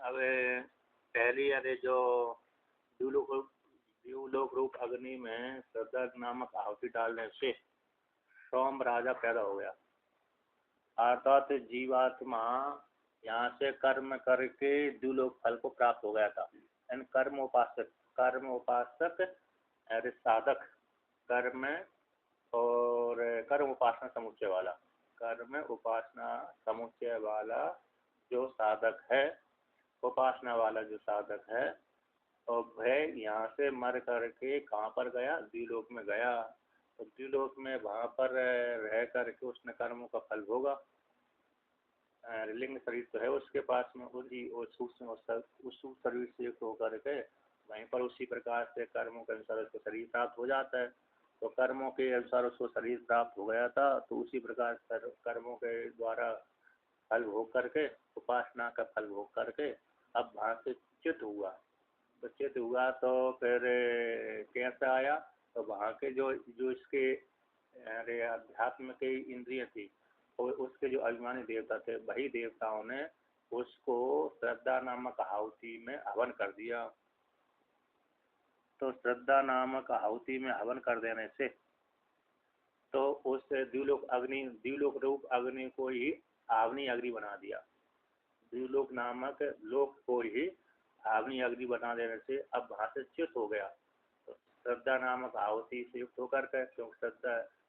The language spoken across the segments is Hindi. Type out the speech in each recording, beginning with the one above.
अब पहली अरे जो द्यूलोक रूप अग्नि में श्रद्धा नामक आहुति डालने से सोम राजा पैदा हो गया। अर्थात जीवात्मा यहाँ से कर्म करके द्यूलोक फल को प्राप्त हो गया था। यानी कर्म उपासक अरे साधक कर्म और कर्म उपासना समुच्चय वाला, कर्म उपासना समुच्चय वाला जो साधक है, उपासना वाला जो साधक है, और वह यहाँ से मर करके कहाँ पर गया? द्यूलोक में गया। तो द्यूलोक में वहाँ पर रह करके उसने कर्मों का फल भोगा। लिंग शरीर तो है उसके पास में, उस सूक्ष्म शरीर से युक्त होकर के वहीं पर उसी प्रकार से कर्मों के अनुसार उसको शरीर प्राप्त हो जाता है। तो कर्मों के अनुसार उसको शरीर प्राप्त हो गया था, तो उसी प्रकार कर्मों के द्वारा फल भोग करके, उपासना का फल भोग करके अब वहाँ से च्युत हुआ। तो च्युत हुआ तो फिर कैसे आया? तो वहाँ के जो इसके अरे अध्यात्म के इंद्रिय थी, और उसके जो अभिमानी देवता थे, वही देवताओं ने उसको श्रद्धा नामक आहुति में हवन कर दिया। तो श्रद्धा नामक आहुति में हवन कर देने से तो उस द्यूलोक रूप अग्नि को ही आवनी अग्नि बना दिया। द्यूलोक नामक लोक को ही आवनी अग्नि बना देने से अब वहां से च्युत हो गया। तो श्रद्धा नामक आहुति से युक्त होकर के, क्योंकि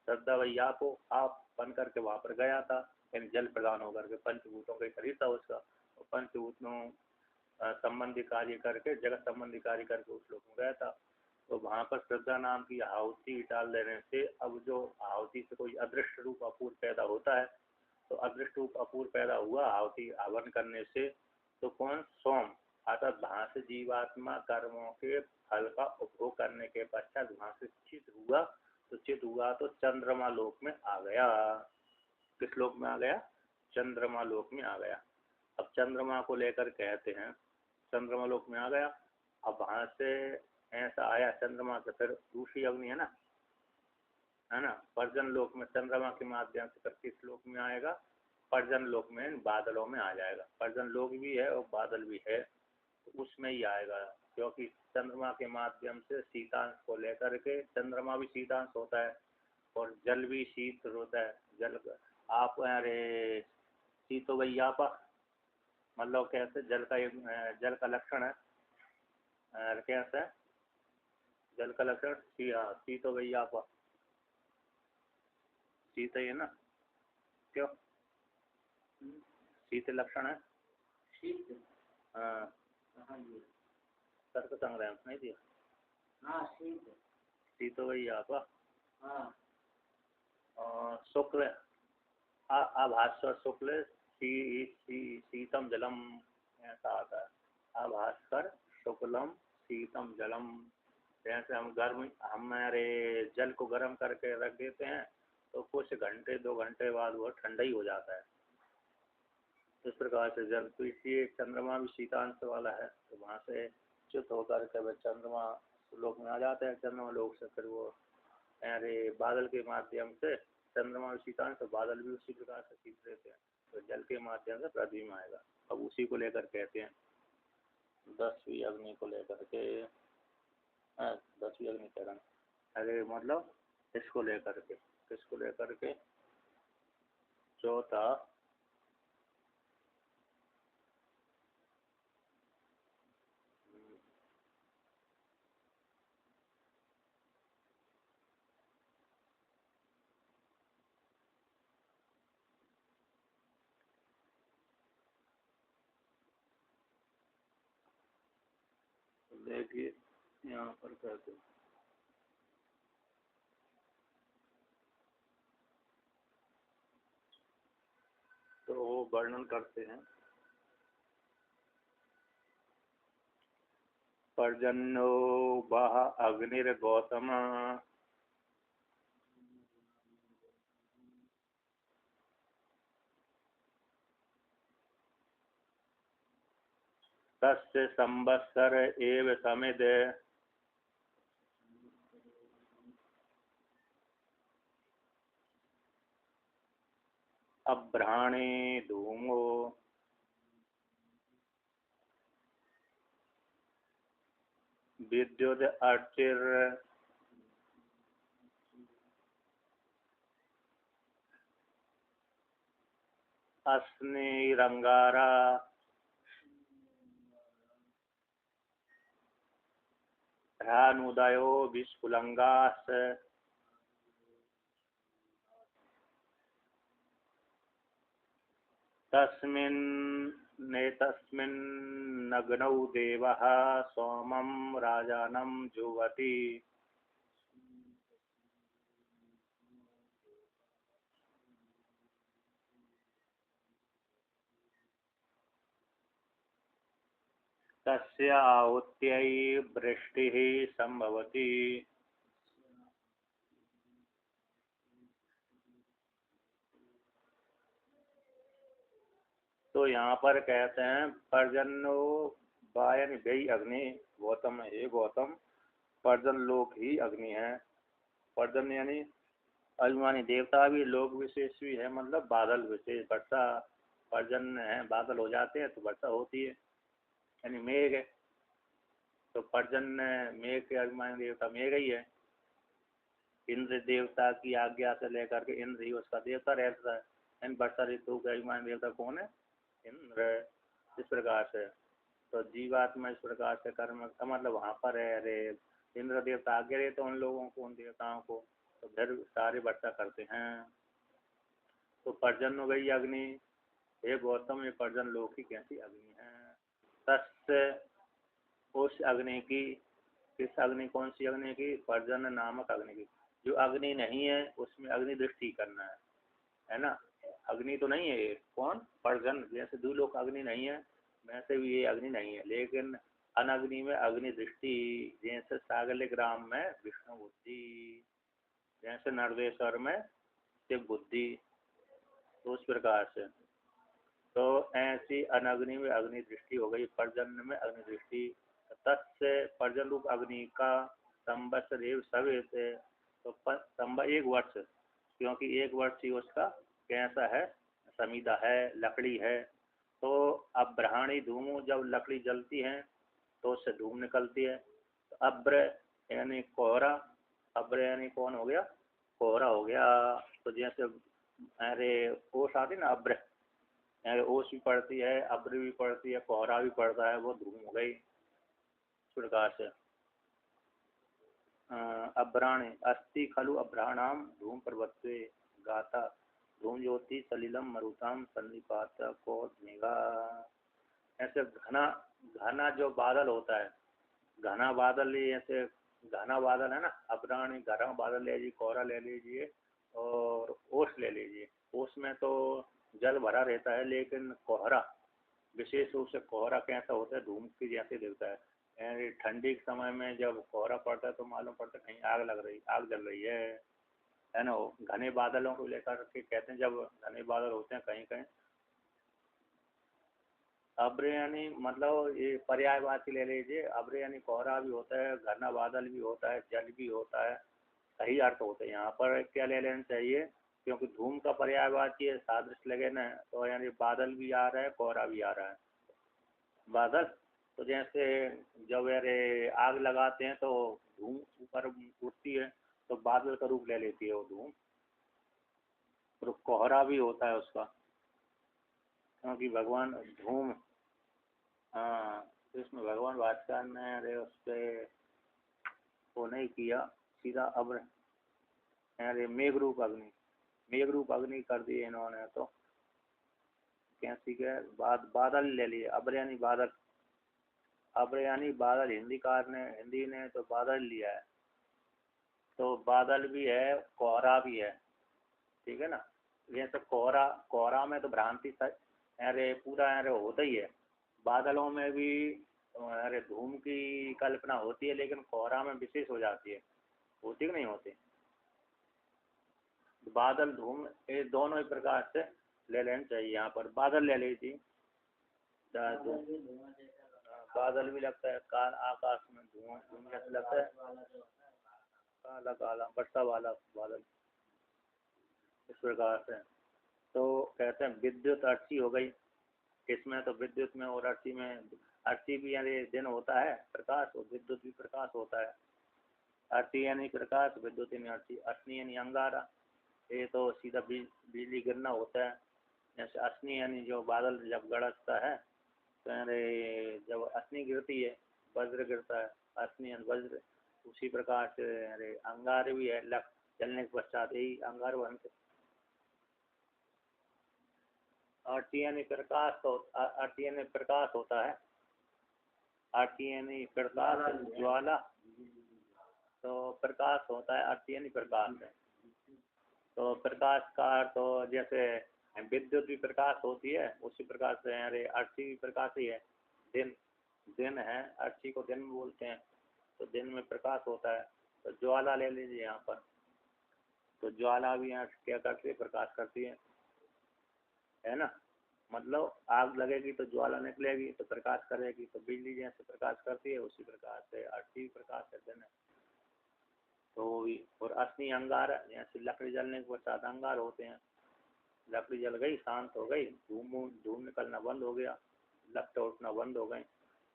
श्रद्धा वही आप बन करके वहां पर गया था, यानी जल प्रदान होकर के पंचभूतों का शरीर था उसका, और पंचभूतों संबंधी कार्य करके, जगत संबंधी कार्य करके उस लोक में गया था। तो वहां पर श्रद्धा नाम की आहुति डाल देने से अब जो आहुति से कोई अदृष्ट रूप अपूर्व पैदा होता है, तो अदृष्ट रूप अपूर्व पैदा हुआ आहुति हवन करने से। तो कौन? सोम। अर्थात वहां से जीवात्मा कर्मों के फल का उपभोग करने के पश्चात वहां से चित हुआ। तो चित हुआ तो चंद्रमा लोक में आ गया। किस लोक में आ गया? चंद्रमा लोक में आ गया। अब चंद्रमा को लेकर कहते हैं चंद्रमा लोक में आ गया। अब वहां से ऐसा आया चंद्रमा से, फिर दूसरी अग्नि है ना, पर्जन लोक में चंद्रमा के माध्यम से फिर किस लोक में आएगा? पर्जन लोक में, बादलों में आ जाएगा। पर्जन लोक भी है और बादल भी है, तो उसमें ही आएगा। क्योंकि चंद्रमा के माध्यम से शीतांश को लेकर के, चंद्रमा भी शीतांश होता है और जल भी शीत होता है। जल आप अरे शीतो वही आप, मतलब कैसे? जल का लक्षण है कैसे? जल का लक्षण शीतो वही आप, शीत है ना? क्यों? शीत लक्षण है। शीत? हाँ, तर्क संग्रह नहीं दिया। हाँ, शीत वही आप। हाँ, और शुक्ल आभास्वर शुक्ल शीतम जलम, ऐसा आता है। आभास्कर शुक्लम शीतम जलम। जैसे हम हमारे जल को गर्म करके रख देते हैं तो कुछ घंटे 2 घंटे बाद वो ठंडा ही हो जाता है। इस प्रकार से जल, तो इसलिए चंद्रमा भी शीतांश वाला है। तो वहाँ से च्युत होकर के वह चंद्रमा लोक में आ जाते हैं। चंद्रमा लोक से फिर वो अरे बादल के माध्यम से, चंद्रमा शीतांश तो बादल भी उसी प्रकार से शीत रहते हैं, तो जल के माध्यम से पृथ्वी में आएगा। अब उसी को लेकर कहते हैं 10वीं अग्नि को लेकर के, 10वीं अग्नि करण, अरे मतलब इसको लेकर के, किसको लेकर के? चौथा देखिए यहाँ पर कहते हैं, तो वो वर्णन करते हैं पर्जन्यो वह अग्निर्गौतम तस्य संवत्सर एव समिद अभ्राणे धूमो विद्युत अर्चिर अस्निरंगारा ध्यानुदयो विस्फुलंगास तस्मिन्नेतस्मिन्नग्नौ देवः सोमं राजानं जुह्वति। तस्य आहुत्यै वृष्टिः संभवति। तो यहाँ पर कहते हैं पर्जन्यो वायन व्ययी अग्नि गौतम है। ये गौतम पर्जन लोक ही अग्नि है। पर्जन यानी अभिमानी देवता भी, लोक विशेष भी है, मतलब बादल विशेष। वर्षा पर्जन है, बादल हो जाते हैं तो वर्षा होती है, यानी मेघ है। तो पर्जन मेघ के अभिमानी देवता मेघ ही है। इंद्र देवता की आज्ञा से लेकर के इंद्र ही उसका देवता रहता है। यानी वर्षा ऋतु के अभिमानी देवता कौन है? इंद्र। इस प्रकार से तो जीवात्मा इस प्रकार से कर्म मतलब वहाँ पर है। अरे इंद्र देवता आगे रहे तो उन लोगों को, उन देवताओं को, तो फिर सारे वर्षा करते हैं। तो पर्जन हो गई अग्नि। हे गौतम, ये पर्जन लोक की कैसी अग्नि है? तस्य उस अग्नि की, किस अग्नि, कौन सी अग्नि की? पर्जन नामक अग्नि की। जो अग्नि नहीं है उसमें अग्नि दृष्टि करना है ना। अग्नि तो नहीं है ये, कौन? पर्जन। जैसे दूलोक अग्नि नहीं है वैसे भी ये अग्नि नहीं है, लेकिन अनग्नि में अग्नि दृष्टि। जैसे सागलिग्राम में विष्णु बुद्धि, जैसे नर्देश्वर में शिव बुद्धि, तो उस प्रकार से। तो ऐसी अनग्नि में अग्नि दृष्टि हो गई, पर्जन में अग्नि दृष्टि। तत्से पर्जन रूप अग्नि का संवत्सरेव सवेते। तो एक वर्ष, क्योंकि एक वर्ष ही उसका कैसा है? समीदा है, लकड़ी है। तो अब्रहाणी धूम, जब लकड़ी जलती है तो उससे धूम निकलती है। तो अब्र यानी कोहरा, अब्र यानी कौन हो गया? कोहरा हो गया। तो जैसे अरे ओस आती ना, अब्र, ओस भी पड़ती है, अब्र भी पड़ती है, कोहरा भी पड़ता है, वो धूम हो गई। इस प्रकार से अभ्राणे अस्ति खलु अभ्राणाम धूम पर्वत्वे गाता धूम ज्योति सलिलम मरुताम सन्निपात कोमेगा। ऐसे घना घना जो बादल होता है, घना बादल, ऐसे घना बादल है ना, अभ्राणी घना बादल ले लीजिए, कोहरा ले लीजिए और ओस ले लीजिए। ओस में तो जल भरा रहता है, लेकिन कोहरा, विशेष रूप से कोहरा कैसा होता है? धूम की जैसे दिखता है। ठंडी के समय में जब कोहरा पड़ता है तो मालूम पड़ता है कहीं आग लग रही, आग जल रही है ना। वो घने बादलों को लेकर के कहते हैं, जब घने बादल होते हैं कहीं कहीं। अब्र यानी मतलब ये पर्यायवाची ले लीजिए। अब्र यानी कोहरा भी होता है, घना बादल भी होता है, जल भी होता है, सही अर्थ होते हैं। यहाँ पर क्या ले लेना चाहिए? क्योंकि धूम का पर्यायवाची है, सादृश्य लगे ना, तो यानी बादल भी आ रहा है, कोहरा भी आ रहा है। बादल तो जैसे जब अरे आग लगाते हैं तो धूम ऊपर उठती है, तो बादल का रूप ले लेती है वो धूम। और कोहरा भी होता है उसका, क्योंकि भगवान धूम, हाँ, तो इसमें भगवान भास्कर ने अरे उस पर वो नहीं किया, सीधा अब्र अरे मेघ रूप अग्नि, मेघ रूप अग्नि कर दिए इन्होंने। तो कैसी के बादल ले लिए। अब्र यानी बादल, अब्र यानी बादल, हिंदी कार ने, हिंदी ने तो बादल लिया है। तो बादल भी है, कोहरा भी है, ठीक है ना। जैसे कोहरा, कोहरा में तो भ्रांति अरे पूरा अरे होता ही है। बादलों में भी अरे धूम की कल्पना होती है, लेकिन कोहरा में विशेष हो जाती है, होती कि नहीं होती? बादल धूम ये दोनों ही प्रकार से ले लेना चाहिए। यहाँ पर बादल ले लीजिए, बादल भी लगता है, आकाश में धुआं धुआं जैसा लगता है, काला काला वर्षा वाला बादल, इस प्रकार से। तो कहते हैं विद्युत अर्ची हो गई। इसमें तो विद्युत में और अर्ची में, अर्ची भी यानी दिन होता है प्रकाश, और विद्युत भी प्रकाश होता है। अर्ची यानी प्रकाश, विद्युत यानी अर्ची। अश्नि यानी अंगारा, ये तो सीधा बिजली गिरना होता है। जैसे अश्नि यानी जो बादल जब गरजता है, तो अरे जब अश्नि गिरती है, वज्र गिरता है, अश्नि यानी वज्र। उसी प्रकार से अरे अंगार भी है, लक चलने के पश्चात यही अंगार बनते। अर्ची यानी प्रकाश, तो अर्ची यानी प्रकाश होता है। अर्ची यानी प्रकाश, ज्वाला, तो प्रकाश होता है, अर्ची यानी प्रकाश है। तो प्रकाश का तो जैसे विद्युत भी प्रकाश होती है, उसी प्रकार से अरे अर्ची भी प्रकाश ही है। दिन, दिन है, अर्ची को दिन बोलते हैं, तो दिन में प्रकाश होता है। तो ज्वाला ले लीजिए यहाँ पर, तो ज्वाला भी यहाँ क्या करती है, प्रकाश करती है ना। मतलब आग लगेगी तो ज्वाला निकलेगी, तो प्रकाश करेगी, तो बिजली जैसे प्रकाश करती है, उसी प्रकार से अर्ची भी प्रकाश है, दिन है। तो और अश्नि अंगार, जैसे लकड़ी जलने के पश्चात अंगार होते हैं। लकड़ी जल गई, शांत हो गई, धूम धूम निकलना बंद हो गया, लपटें उठना बंद हो गई,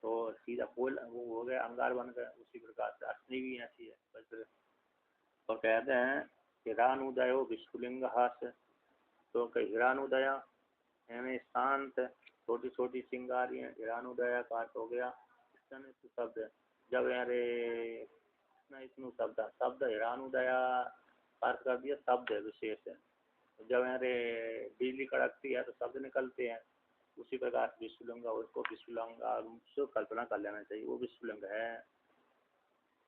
तो सीधा कोल वो हो गया, अंगार बन गया। उसी प्रकार से अश्नि भी ऐसी है वज्र। तो कहते हैं हिरानुदयो विश्वलिंग हास, तो हिरानुदया यानी शांत छोटी छोटी चिंगारियाँ, हिरानुदया का अर्थ हो गया शब्द। जब यारे इतनु शब्द, शब्द हिरानुदया अर्थ कर दिया, शब्द है विशेष है। जब यारे बिजली कड़कती है तो शब्द निकलते हैं। उसी प्रकार विश्वलिंग, उसको विश्वलिंग कल्पना कर लेना चाहिए, वो विश्वलिंग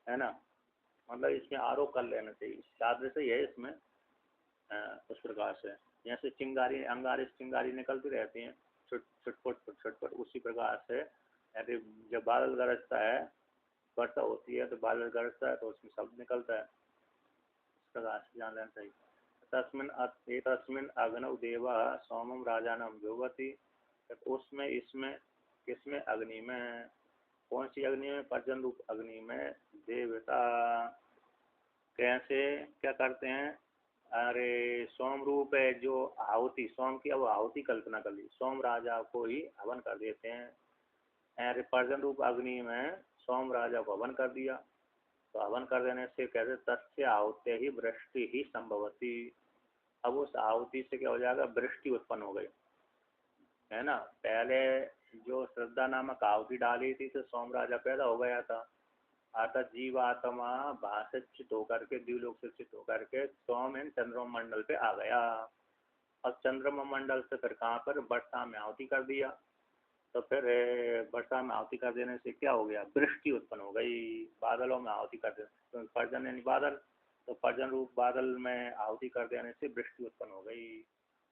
है ना। मतलब इसमें आरोप कर लेना चाहिए, सादृश्य ही है इसमें। उस प्रकार से जैसे चिंगारी, अंगारी चिंगारी निकलती रहती हैं, छुटपुट छुटपुट, उसी प्रकार से यदि जब बादल गरजता है, वर्षा होती है तो बादल गरजता है, तो उसमें शब्द निकलता है। इस प्रकार से जान लेना चाहिए। तस्मिन् अग्नौ देवा सोमम राजानम जुह्वति, उसमें इसमें किसमें, अग्नि में। कौन सी अग्नि में, पर्जन रूप अग्नि में देवता कैसे क्या करते हैं, अरे सोम रूप है जो आहुति, सोम की अब आहुति कल्पना कर ली, सोम राजा को ही हवन कर देते हैं। अरे पर्जन रूप अग्नि में सोम राजा को हवन कर दिया, तो हवन कर देने से कहते तस्य आहुति ही वृष्टि ही संभवती। अब उस आहुति से क्या हो जाएगा, वृष्टि उत्पन्न हो गई, है ना। पहले जो श्रद्धा नामक आहुति डाली थी तो सोम राजा पैदा हो गया था। अर्थात जीवात्मा भाषित होकर के, द्व्यूलोक से चित होकर के सोम एंड चंद्रमा मंडल पे आ गया। अब चंद्रमा मंडल से फिर कहाँ पर, वर्षा में आहुति कर दिया, तो फिर वर्षा में आहुति कर देने से क्या हो गया, वृष्टि उत्पन्न हो गई। बादलों में आहुति कर देने, तो पर्जन यानी बादल, तो पर्जन रूप बादल में आहुति कर देने से वृष्टि उत्पन्न हो गई।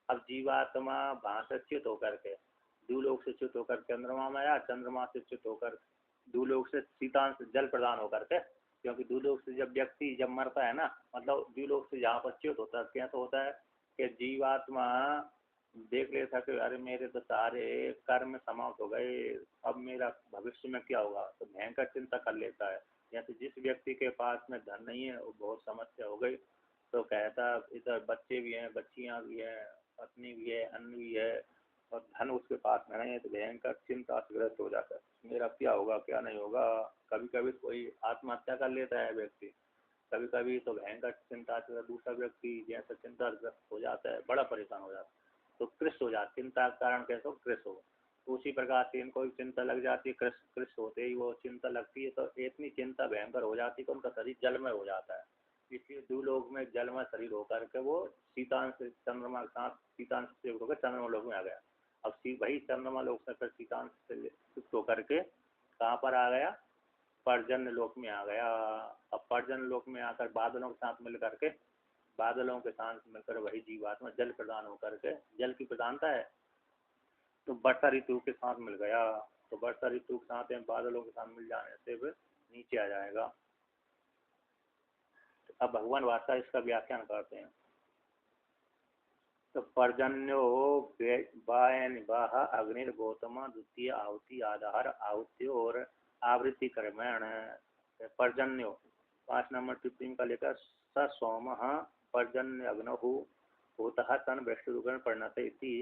अब जीवात्मा भाषित होकर के द्व्यूलोक से च्युत होकर चंद्रमा में आया, चंद्रमा से च्युत होकर द्व्यूलोक से शीतांश जल प्रदान होकर के, क्योंकि द्व्यूलोक से जब व्यक्ति जब मरता है ना, मतलब द्व्यूलोक से जहाँ पर च्युत होता है, क्या तो होता है कि जीवात्मा देख लेता कि अरे मेरे तो सारे कर्म समाप्त हो गए, अब मेरा भविष्य में क्या होगा, तो भयंकर चिंता कर लेता है। जैसे जिस व्यक्ति के पास में धन नहीं है, वो बहुत समस्या हो गई, तो कहता इधर बच्चे भी हैं, बच्चियाँ भी हैं, पत्नी भी है, अन्न भी है, और धन उसके पास में नहीं है, तो भयंकर चिंता से ग्रस्त हो जाता है, मेरा क्या होगा क्या नहीं होगा। कभी कभी कोई आत्महत्या कर लेता है व्यक्ति, कभी कभी तो भयंकर चिंता से दूसरा व्यक्ति जैसा चिंताग्रस्त हो जाता है, बड़ा परेशान हो जाता है, तो कृष्ण हो जाता, चिंता का कारण कैसे हो, कृष्ण हो। तो उसी प्रकार से इनको भी चिंता लग जाती है, कृष्ण होते ही वो चिंता लगती है, तो इतनी चिंता भयंकर हो जाती है कि उनका शरीर जलमय हो जाता है। इसलिए द्व्यूलोक में जलमय शरीर होकर के वो शीतांश चंद्रमा के साथ शीतांश से होकर चंद्रमा लोक में आ गया। अब वही चंद्रमा लोक से फिर शीतांश से युक्त होकर के कहाँ पर आ गया, पर्जन्य लोक में आ गया। अब पर्जन्य लोक में आकर बादलों के साथ मिल करके, बादलों के साथ मिलकर वही जीवात्मा जल प्रदान होकर के, जल की प्रधानता है, तो वर्षा ऋतु के साथ मिल गया। तो वर्षा ऋतु के साथ बादलों के साथ मिल जाने से फिर नीचे आ जाएगा। तो अब भगवान वार्ता इसका व्याख्यान करते हैं। तो पर्जन्यो वाह अग्निर्गौतम द्वितीय आहुति आधार आहुत्योर आवृत्ति क्रमेण। पर्जन्यो 5 नंबर टिप्पणी का लेकर स सोम पर्जन्य अग्नहु होता तन वृष्टिरुगण परिणत इति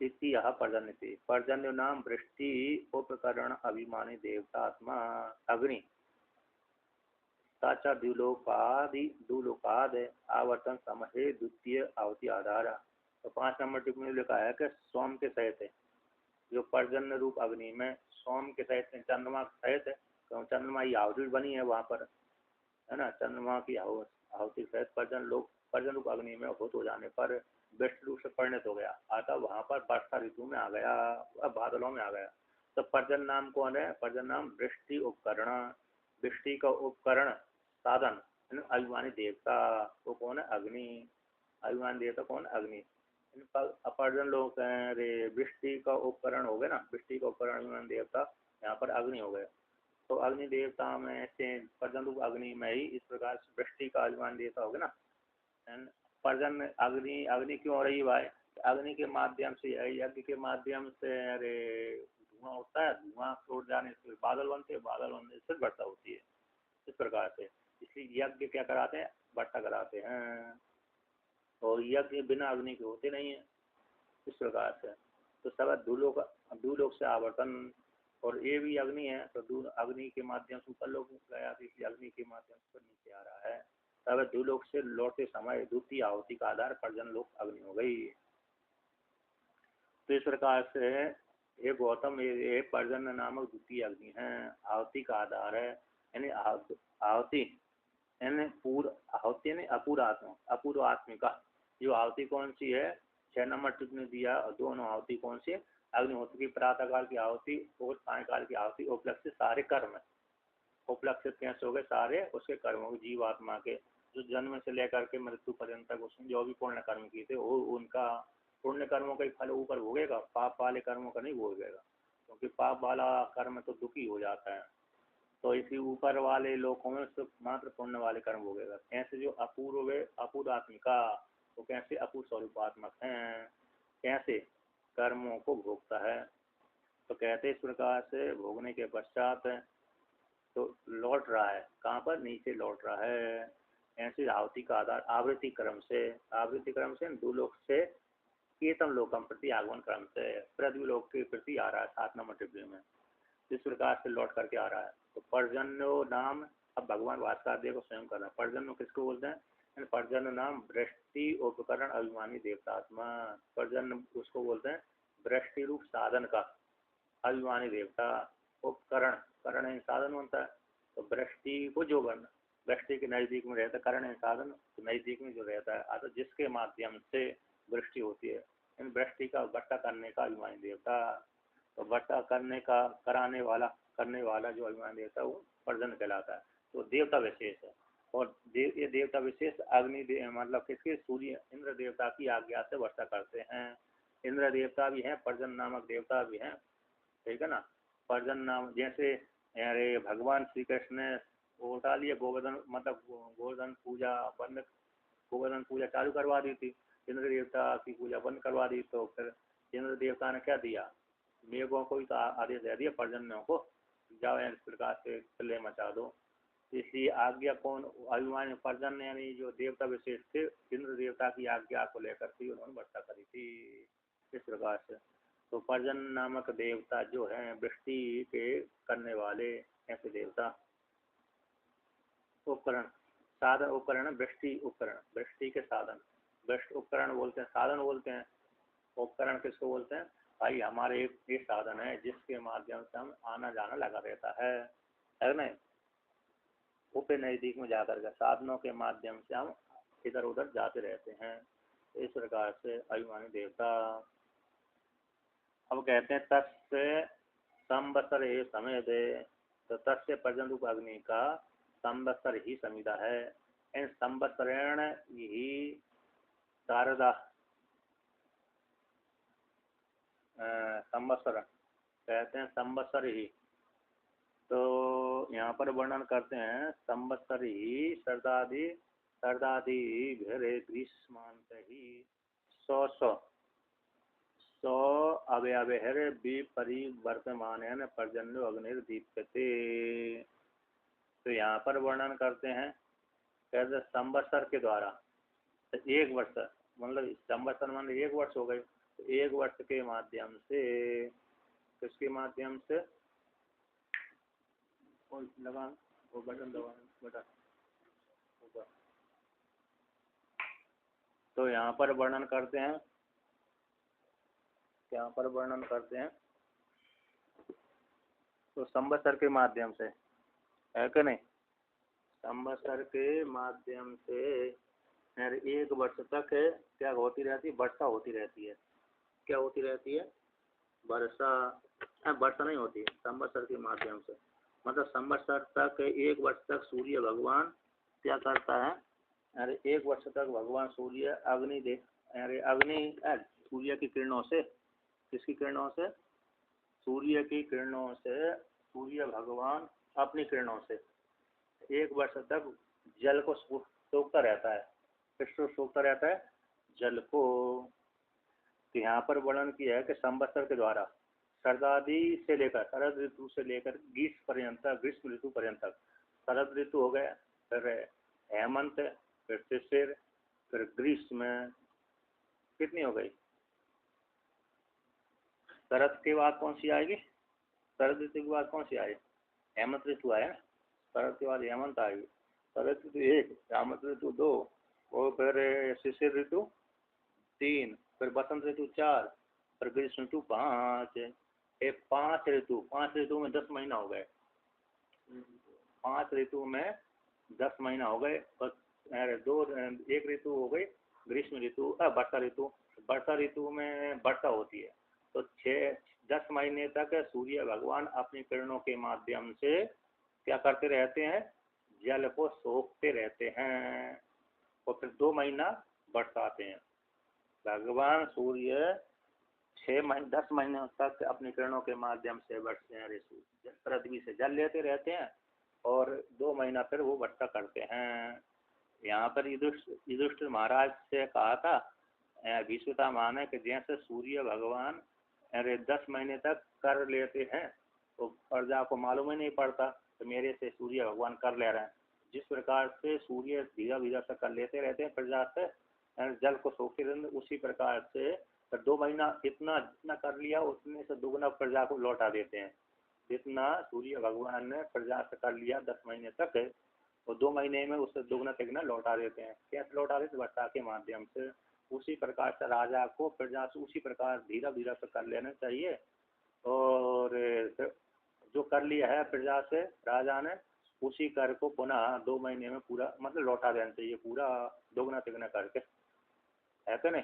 तृतीय पर्जन्य पर्जन्य नाम वृष्टि उपकरण अभिमानी देवतात्मा अग्नि साचा दुलोकाद आवर्तन समय द्वितीय आवती आधार। तो 5 नंबर टिप्पणी में लिखा है कि सोम के सहित है, जो पर्जन्य रूप अग्नि में सोम के सहित चंद्रमा के सहित है, तो चंद्रमा की आहुति बनी है वहाँ पर, है ना। चंद्रमा की आहुति सहित पर्जन रूप अग्नि में भूत हो जाने पर वृष्टि रूप से परिणत हो गया, अतः वहाँ पर वर्षा ऋतु में आ गया, अब बादलों में आ गया। तो पर्जन नाम कौन है? पर्जन नाम वृष्टि उपकरण, वृष्टि का उपकरण साधन अभिमानी देवता, वो कौन है? अग्नि। अभिमानी देवता कौन? अग्नि। अपर्जन लोग रे वृष्टि का उपकरण हो गए ना, वृष्टि का उपकरण अभिमानी देवता, यहाँ पर अग्नि हो गए। तो अग्नि देवता में से पर्जन रूप अग्नि में ही इस प्रकार वृष्टि का अभिमान देवता हो गया ना। पर्जन अग्नि क्यों हो रही है भाई? अग्नि के माध्यम से, यज्ञ के माध्यम से अरे धुआं होता है, धुआं छोड़ जाने से बादल बनते हैं, बादल बनने से वर्षा होती है, इस प्रकार से। इसलिए यज्ञ क्या कराते हैं? वर्षा कराते हैं, और यज्ञ बिना अग्नि के होते नहीं है, इस प्रकार से। तो सब दूलोक से आवर्तन, और ये भी अग्नि है, तो अग्नि के माध्यम से ऊपर लोग गया, तो इसलिए अग्नि के माध्यम से नीचे आ रहा है। तब दूलोक से लौटते समय द्वितीय आहुति का आधार पर्जन लोक अग्नि हो गई। तो इस प्रकार से ये गौतम ये पर्जन्य नामक द्वितीय अग्नि है, आहुति का आधार है, यानी आहुति यानी आहुति यानी अपूर्व आत्मिका। जो आहुति कौन सी है? 6 नंबर टिप्पणी दिया, दोनों आहुति कौन सी है? अग्निहोत्र की प्रातःकाल की आहुति और सायकाल की आहुति उपलक्षित सारे कर्म, उपलक्षित कैसे हो गए? सारे उसके कर्मों को, जीवात्मा के जो जन्म से लेकर के मृत्यु पर्यंत तक उसने जो भी पुण्य कर्म किए थे, वो उनका पुण्य कर्मों का ही फल ऊपर भोगेगा, पाप वाले कर्मों का नहीं भोगेगा, क्योंकि पाप वाला कर्म तो दुखी हो जाता है। तो इसी ऊपर वाले लोगों में सिर्फ मात्र पुण्य वाले कर्म भोगेगा। कैसे? जो अपूर्व अपूर्वात्मिका, वो कैसे अपूर्व स्वरूपात्मक हैं, कैसे कर्मों को भोगता है। तो कहते इस प्रकार से भोगने के पश्चात तो लौट रहा है, कहाँ पर? नीचे लौट रहा है। ऐसे आहुति का आधार आवृत्ति क्रम से दुलोक से केतम लोकम प्रति आगमन क्रम से पृथ्वी लोक के प्रति आ रहा है 7 नंबर टिप्पणी में, इस प्रकार से लौट करके आ रहा है। तो पर्जन्यो नाम, अब भगवान भास्कर देव को स्वयं कर रहा है। पर्जन्य किसको बोलते हैं? पर्जन्य नाम वृष्टि उपकरण अभिमानी देवतात्मा। पर्जन्य उसको बोलते हैं वृष्टि रूप साधन का अभिमानी देवता। उपकरण, करण साधन बनता है, तो वृष्टि को जो बनना, वृष्टि के नजदीक में रहता है, करण साधन नजदीक में जो रहता है, तो जिसके माध्यम से वृष्टि होती है, इन वृष्टि का वर्षा करने का अभिमानी देवता। तो वर्षा करने वाला जो अभिमानी देवता वो पर्जन्य कहलाता है। तो देवता विशेष है, और ये देवता विशेष मतलब किसके? सूर्य इंद्र देवता की आज्ञा से वर्षा करते हैं। इंद्र देवता भी हैं, पर्जन नामक देवता भी हैं, ठीक है ना। पर्जन नाम जैसे अरे भगवान श्री कृष्ण ने वो उठा लिया गोवर्धन, मतलब गोवर्धन पूजा बंद, गोवर्धन पूजा चालू करवा दी थी, इंद्र देवता की पूजा बंद करवा दी। तो फिर इंद्र देवता ने क्या दिया? मेघों को भी तो आदेश दे दिया पर्जन्यों को, जाओ इस प्रकार से प्रलय मचा दो। इसलिए आज्ञा कौन? अभिमानी पर्जन्य यानी जो देवता विशेष थे, इंद्र देवता की आज्ञा को लेकर के उन्होंने वर्षा करी थी, इस प्रकार से। तो पर्जन नामक देवता जो है वृष्टि के करने वाले ऐसे देवता। उपकरण, साधन उपकरण, वृष्टि उपकरण, वृष्टि के साधन, वृष्टि उपकरण बोलते हैं, साधन बोलते हैं। उपकरण किसको बोलते हैं? भाई हमारे एक साधन है जिसके माध्यम से हम आना जाना लगा रहता है ना। ऊपर नजदीक में जाकर के साधनों के माध्यम से हम इधर उधर जाते रहते हैं, इस प्रकार से अभिमानी देवता। अब कहते हैं तस्य संवत्सर ही समय दे, तो तस्य पर्जन रूप अग्नि का संवत्सर ही समिधा है। इन संवत्सरेण ही शारदा संवत्सर कहते हैं, संवत्सर ही। तो यहाँ पर वर्णन करते हैं संवत्सर ही शरदादि भेरे ग्रीष्मांत ही 100 अवयवेर विपरिवर्तमान पर्जन्यो अग्निर्दीप्यते। तो यहाँ पर वर्णन करते हैं संवत्सर के द्वारा, एक वर्ष मतलब संवत्सर मान 1 वर्ष हो गए, एक वर्ष के माध्यम से, किसके माध्यम से, लगा वो बटन दबाना बटन ऊपर। तो यहाँ पर वर्णन करते हैं, यहाँ पर वर्णन करते हैं तो संवत्सर के माध्यम से, है कि नहीं, संवत्सर के माध्यम से एक वर्ष तक क्या होती रहती है, वर्षा होती रहती है। क्या होती रहती है, वर्षा, वर्षा नहीं होती है संवत्सर के माध्यम से। मतलब संवत्सर तक, एक वर्ष तक सूर्य भगवान क्या करता है, अरे एक वर्ष तक भगवान सूर्य अग्नि दे, अरे अग्नि सूर्य की किरणों से, किसकी किरणों से, सूर्य की किरणों से, सूर्य भगवान अपनी किरणों से एक वर्ष तक जल को सोखता रहता है। किसको सोखता रहता है, जल को। तो यहाँ पर वर्णन किया है कि संवत्सर के द्वारा शरदादि से लेकर, शरद ऋतु से लेकर ग्रीष्म पर्यंत, ग्रीष्म ऋतु पर्यंत तक, शरद ऋतु हो गया, फिर हेमंत, फिर शिशिर, फिर ग्रीष्म, कितनी हो गई, शरद के बाद कौन सी आएगी, शरद ऋतु के बाद कौन सी आएगी, हेमंत ऋतु आया ना, शरद के बाद हेमंत आएगी, शरद ऋतु 1, हेमंत ऋतु 2, और फिर शिशिर ऋतु 3, फिर बसंत ऋतु 4, फिर ग्रीष्म ऋतु 5। ये 5 ऋतु, 5 ऋतु में 10 महीना हो गए, 5 ऋतु में 10 महीना हो गए। एक ऋतु हो गई ग्रीष्म ऋतु, वर्षा ऋतु। वर्षा ऋतु में वर्षा होती है, तो 10 महीने तक सूर्य भगवान अपनी किरणों के माध्यम से क्या करते रहते हैं, जल को सोखते रहते हैं, और फिर 2 महीना बरसाते हैं। भगवान सूर्य 10 महीने तक अपनी किरणों के माध्यम से वर्षते हैं, पृथ्वी से जल लेते रहते हैं, और 2 महीना फिर वो वर्षा करते हैं। यहाँ पर युधिष्ठिर महाराज से कहा था विश्वता माने कि जैसे सूर्य भगवान 10 महीने तक कर लेते हैं तो प्रजा को मालूम ही नहीं पड़ता, तो मेरे से सूर्य भगवान कर ले रहे हैं। जिस प्रकार से सूर्य धीरे धीरे से कर लेते रहते हैं प्रजा से, जल को सोखते रहते, उसी प्रकार से 2 महीना इतना जितना कर लिया उतने से दुगना प्रजा को लौटा देते हैं। जितना सूर्य भगवान ने प्रजा से कर लिया 10 महीने तक, और 2 महीने में उससे दुगना तिगना लौटा देते हैं। कैसे लौटा देते, वर्षा के माध्यम से। उसी प्रकार से राजा को प्रजा से उसी प्रकार धीरे धीरे से कर लेना चाहिए, और जो कर लिया है प्रजा से राजा ने, उसी कर को पुनः 2 महीने में पूरा मतलब लौटा देना चाहिए, पूरा दोगुना तिगुना करके, है तो नहीं,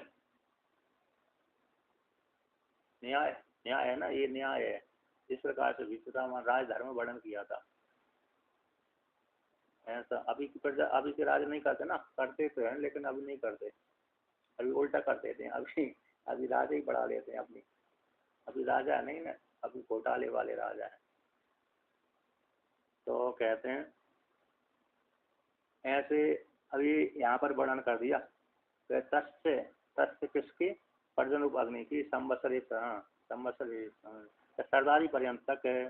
न्याय, न्याय है ना, ये न्याय है। इस प्रकार से विश्वतामान राज धर्म वर्णन किया था। ऐसा अभी की प्रजा, अभी के राजा नहीं करते ना, करते तो हैं लेकिन अभी नहीं करते, अभी उल्टा कर देते हैं। अभी राजा ही बढ़ा लेते हैं अपनी, अभी राजा नहीं ना, अभी घोटाले वाले राजा हैं। तो कहते हैं ऐसे, अभी यहाँ पर वर्णन कर दिया तस्य, तस्य किसकी, पर्जन रूप अग्नि की, संवत्सर सरदारी पर्यंत तक है।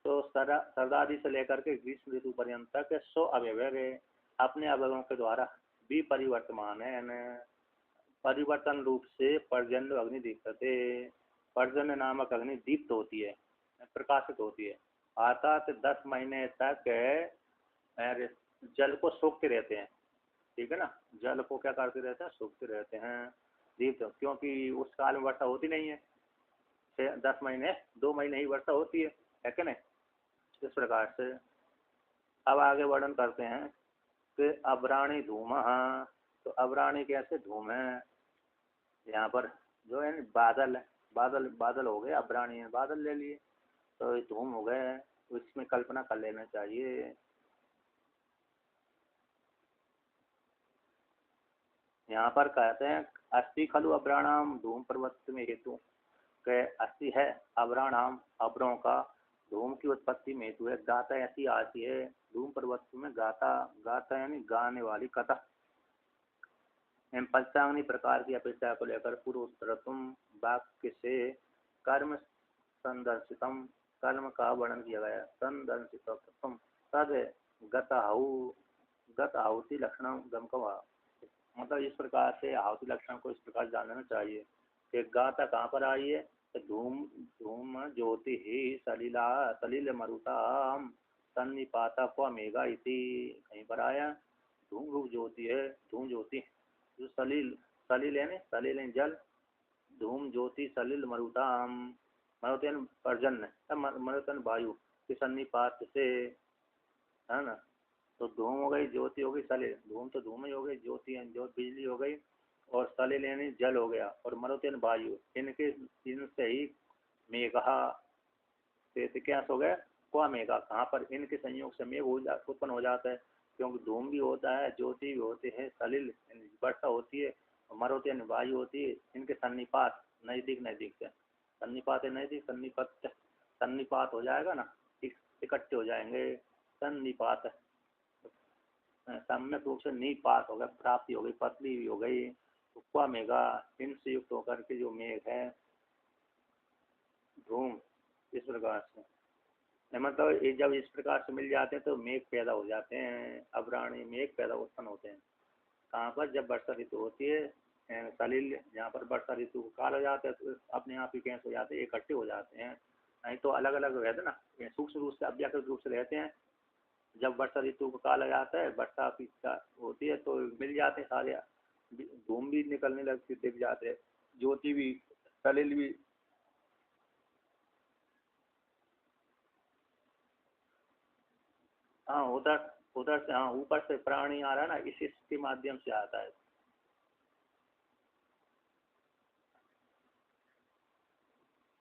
तो सरदारी से लेकर के ग्रीष्म ऋतु पर्यंत तक 100 अवयव अपने अवयवों के द्वारा भी परिवर्तमान है। परिवर्तन रूप से पर्जन्य अग्नि दीप्तते, पर्जन्य नामक अग्नि दीप्त होती है, प्रकाशित होती है। अर्थात 10 महीने तक जल को सोखते रहते हैं, ठीक है ना, जल को क्या करते रहते हैं, सोखते रहते हैं, दीप्त, क्योंकि उस काल में वर्षा होती नहीं है, 10 महीने 2 महीने ही वर्षा होती है कि नहीं। इस प्रकार से अब आगे वर्णन करते हैं कि अब्राणी धूम, तो अब्राणी कैसे धूम है, यहाँ पर जो है बादल, बादल बादल हो गए, अब्राणी है, बादल ले लिए, तो धूम हो गए, तो इसमें कल्पना कर लेना चाहिए। यहाँ पर कहते हैं अस्थि खलु अब्राणाम धूम प्रवृत्ति में हेतु, के अस्थि है अब्राणाम, अब्रों का धूम की उत्पत्ति में हेतु है। गाता ऐसी आती है धूम प्रवृत्ति में, गाता, गाता यानी गाने वाली कथा। पंचांगनी प्रकार की अपेक्षा को लेकर पूर्वोत्तरत्म वाक्य से कर्म संदर्शितम, कर्म का वर्णन किया गया, संदर्शितम तद गत आहुति लक्षण गम, मतलब इस प्रकार से आहुति लक्षण को इस प्रकार जान लेना चाहिए एक गाथा कहाँ पर आई है? तो धूम धूम ज्योति ही सलिला सलिल मरुताम सन्निपाता क्व मेघा इति, कहीं पर आया। धूम रूप ज्योति है, धूम ज्योति जो सलिल, सलिल है ना, सलिल है जल, धूम ज्योति सलिल मरुताम, मरुतन पर्जन्य मरुतन वायु के सन्निपात से, है ना। तो धूम हो गई, ज्योति हो गई, सलिल, धूम तो धूम ही हो गई, ज्योति बिजली हो गई, और सलिल यानी जल हो गया, और मरुतन वायु, इनके इनसे ही मेघा से क्या हो गया? क्या मेघा, कहाँ पर इनके संयोग से मेघ उत्पन्न हो जाता है, क्योंकि धूम भी होता है, ज्योति भी होती है, सलिल वर्षा होती है, मरुतन वायु होती है, इनके सन्निपात नजदीक नजदीक से, सन्निपात है नजदीक, सन्निपत सन्निपात हो जाएगा ना, इकट्ठे हो जाएंगे, सन्निपात सम्यक रूप से निपात हो गया, प्राप्ति हो गई, पतली भी हो गई, उपवा मेघा, इनसे युक्त होकर के जो मेघ है धूम, इस प्रकार से, मतलब ये जब इस प्रकार से मिल जाते हैं तो मेघ पैदा हो जाते हैं, अब्राणी मेघ पैदा उत्पन्न होते हैं। कहाँ पर? जब वर्षा ऋतु होती है, सलिल जहाँ पर वर्षा ऋतु काल हो जाता है तो अपने आप ही कैसे हो जाते हैं, इकट्ठे हो जाते हैं, नहीं तो अलग अलग रहते ना, सूक्ष्म रूप से अव्यक्त रूप से रहते हैं। जब वर्षा ऋतु का काल आ जाता है, वर्षा होती है तो मिल जाते हैं सारे, धूम भी निकलने लगती, दिख जाते हैं, ज्योति भी, सलिल भी। हाँ उधर उधर से, हाँ ऊपर से प्राणी आ रहा है ना, इसके माध्यम से आता है।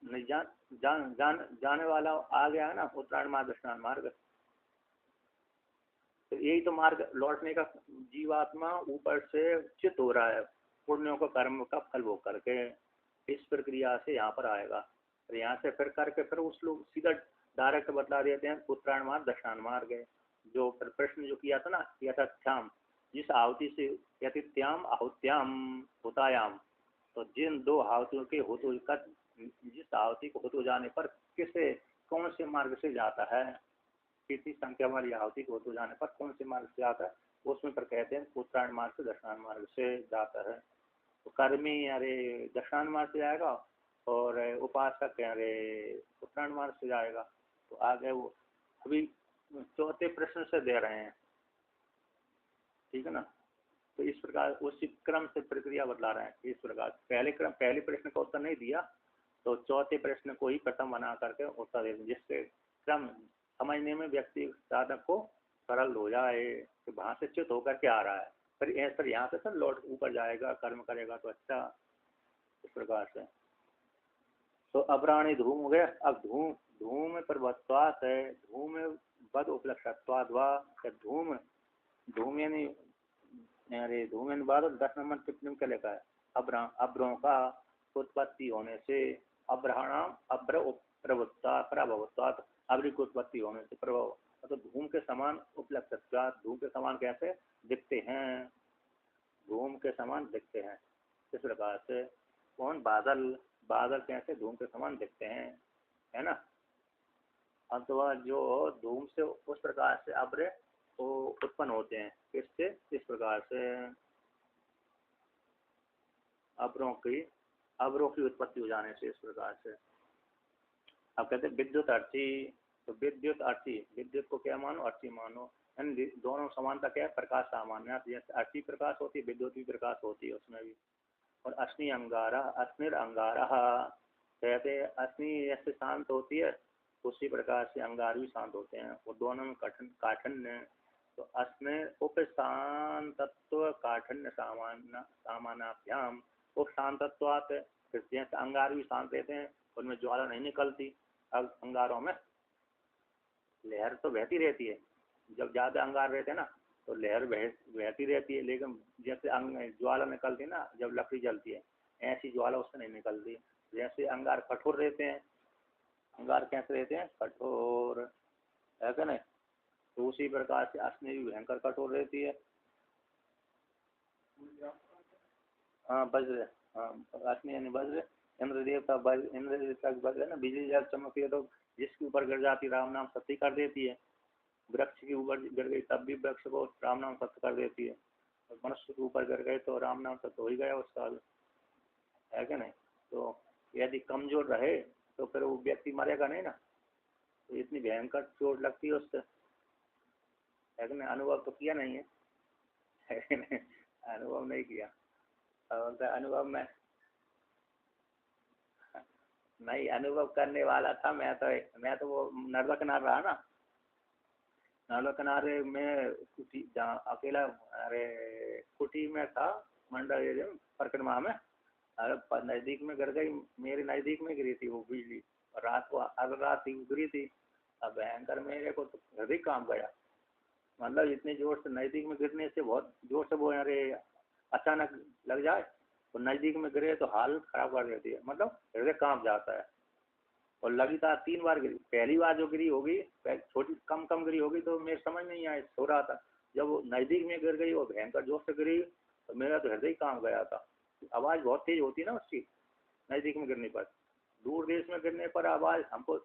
नहीं जाने वाला आ गया है ना, उत्तरायण मार्ग स्नान मार्ग, तो यही तो मार्ग लौटने का, जीवात्मा ऊपर से चित हो रहा है, पुण्यों का कर्म का फल भोग करके, इस प्रक्रिया से यहाँ पर आएगा, और यहाँ से फिर करके फिर उस लोग सीधा डायरेक्ट बतला देते हैं उत्तरायण मार्ग दक्षिणायन मार्ग है। जो प्रश्न जो किया था ना, यथाथ्याम, जिस आहुति से, यथित्याम आहुत्याम होतायाम, तो जिन दो आहुतियों के हो तो जिस आहुति को हो जाने पर किसे कौन से मार्ग से जाता है, कितनी संख्या वाली आहुति को हो जाने पर कौन से मार्ग से जाता है, उसमें पर कहते हैं उत्तरायण मार्ग से दक्षिणायन मार्ग से जाता है। तो कर्मी अरे दक्षिणायन मार्ग से जाएगा, और उपासक अरे उत्तरायण मार्ग से जाएगा। तो आगे वो अभी चौथे प्रश्न से दे रहे हैं, ठीक है ना। तो इस प्रकार उसी क्रम से प्रक्रिया बतला रहे हैं, इस प्रकार पहले प्रश्न का उत्तर नहीं दिया, तो चौथे प्रश्न को ही प्रथम बना करके उत्तर दे दें, जिससे क्रम समझने में व्यक्ति साधक को सरल हो जाए कि वहां से च्युत होकर के आ रहा है, फिर यहाँ से सर लौट ऊपर जाएगा, कर्म करेगा तो अच्छा, इस प्रकार से। तो अब्राणी धूम हो गया। अब धूम धूम पर्वत्वात है, धूम बद उपलक्षत्वाद वा, धूम धूम यानी अरे धूम यानी बादल, 10 नंबर टिप्पणी में क्या लिखा है? अब्रों का उत्पत्ति होने से, अब्रहणाम अब्र प्रभुत्वा प्रभवत्वात, अब्र की उत्पत्ति होने से प्रभव, तो धूम के समान उपलक्षत्वात, धूम के समान कैसे दिखते हैं, धूम के समान दिखते हैं, इस प्रकार से। कौन? बादल, बादल कैसे धूम के समान दिखते हैं, है ना। अथवा जो धूम से उस प्रकार से अब्र वो उत्पन्न होते हैं, किससे? इस प्रकार से अब्रों की उत्पत्ति हो जाने से, इस प्रकार से। अब कहते हैं विद्युत अर्थी, तो विद्युत अर्थी, विद्युत को क्या मानो? अर्थी मानो, दोनों समानता क्या है? प्रकाश सामान्य, जैसे अर्थी प्रकाश होती है, विद्युत भी प्रकाश होती है उसमें भी। और अश्नि अंगारा, अश्निर अंगारा, कहते अश्नि जैसे शांत होती है, उसी प्रकार से अंगार भी शांत होते हैं, वो दोनों में काठिन्य। तो अश्नि उपशांतत्व काठिन्य सामानाभ्याम, उपशांतत्वात्, जैसे अंगार भी शांत रहते हैं, उनमें ज्वाला नहीं निकलती। अब अंगारों में लहर तो बहती रहती है, जब ज्यादा अंगार रहते हैं ना तो लहर बहती रहती है, लेकिन जैसे ज्वाला निकलती है ना जब लकड़ी जलती है, ऐसी ज्वाला उससे नहीं निकलती। जैसे अंगार कठोर रहते हैं, अंगार कैसे रहते हैं? कठोर, है क्या नहीं। तो उसी प्रकार से अश्नि भी भयंकर कठोर रहती है। हाँ वज्र, हाँ अश्नि यानी वज्र, इंद्रदेव का वज्र, इंद्रदेव का वज्र है ना, बिजली जब चमकती है तो जिसके ऊपर गिर जाती राम नाम सत्य कर देती है, वृक्ष के ऊपर गिर गई तब भी वृक्ष को राम नाम सत्य कर देती है, और मनुष्य के ऊपर गिर गए तो राम नाम सत्य हो ही गया उसका, है क्या नहीं। तो यदि कमजोर रहे तो फिर वो व्यक्ति मरेगा नहीं ना। तो इतनी भयंकर चोट लगती है उससे, लेकिन अनुभव तो किया नहीं है। अनुभव नहीं किया। और अनुभव में नहीं, अनुभव करने वाला था मैं तो वो नर्मदा किनारे रहा ना। नर्मदा किनारे में कुटी जहाँ अकेला, अरे कुटी में था मंडल एरिया में, परिक्रमा में। अरे नजदीक में गिर गई, मेरे नजदीक में गिरी थी वो बिजली। रात को अगर रात थी गिरी थी। अब भयंकर मेरे को तो हृदय काम गया। मतलब इतने जोर से नजदीक में गिरने से, बहुत जोर से वो अरे अचानक लग जाए तो नजदीक में गिरे तो हालत खराब कर देती है, मतलब हृदय कांप जाता है। और लगातार 3 बार गिरी। पहली बार जो गिरी होगी छोटी कम कम गिरी होगी तो मेरे समझ नहीं आया, सो रहा था। जब वो नजदीक में गिर गई और भयंकर जोर से गिरी तो मेरा तो हृदय कांप गया था। आवाज बहुत तेज होती है ना उसकी, नजदीक में गिरने पर। दूर देश में गिरने पर आवाज हमको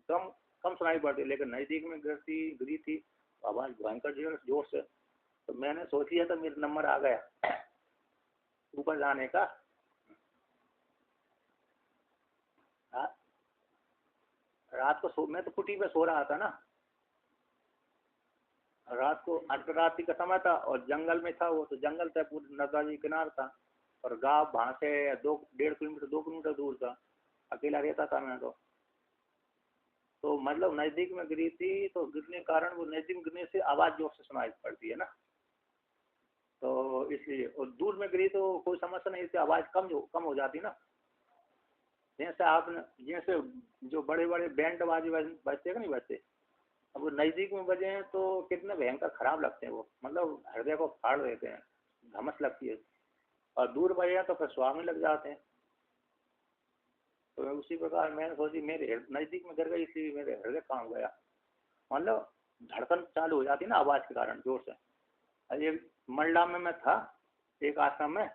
कम कम सुनाई पड़ती, लेकिन नजदीक में गिरी थी तो आवाज भयंकर जोर से। तो मैंने सोच लिया था मेरा नंबर आ गया ऊपर जाने का। रात को मैं तो कुटी पे सो रहा था ना। रात को अर्धरात्रि का समय था और जंगल में था वो, तो जंगल था पूरे नर्मदा जी किनार था। और गांव वहां से 1.5 किलोमीटर 2 किलोमीटर दूर था। अकेला रहता था मैं तो मतलब नजदीक में गिरी थी तो गिरने के कारण वो नजदीक गिरने से आवाज जोर से सुनाई पड़ती है ना। तो इसलिए, और दूर में गिरी तो कोई समस्या नहीं थी, आवाज कम हो जाती ना। जैसे आपने जैसे जो बड़े बड़े बैंड बाजी बजते हैं नहीं बजते, अब वो नजदीक में बजे हैं तो कितने भयंकर खराब लगते हैं वो, मतलब हृदय को फाड़ देते हैं, धमस लगती है। और दूर बजे हैं तो फिर स्वामी लग जाते हैं। तो उसी प्रकार मैंने सोची मेरे नजदीक में गिर गई इसलिए मेरे हृदय काम गया, मतलब धड़कन चालू हो जाती है ना आवाज के कारण जोर से। अरे मंडला में मैं था एक आश्रम में,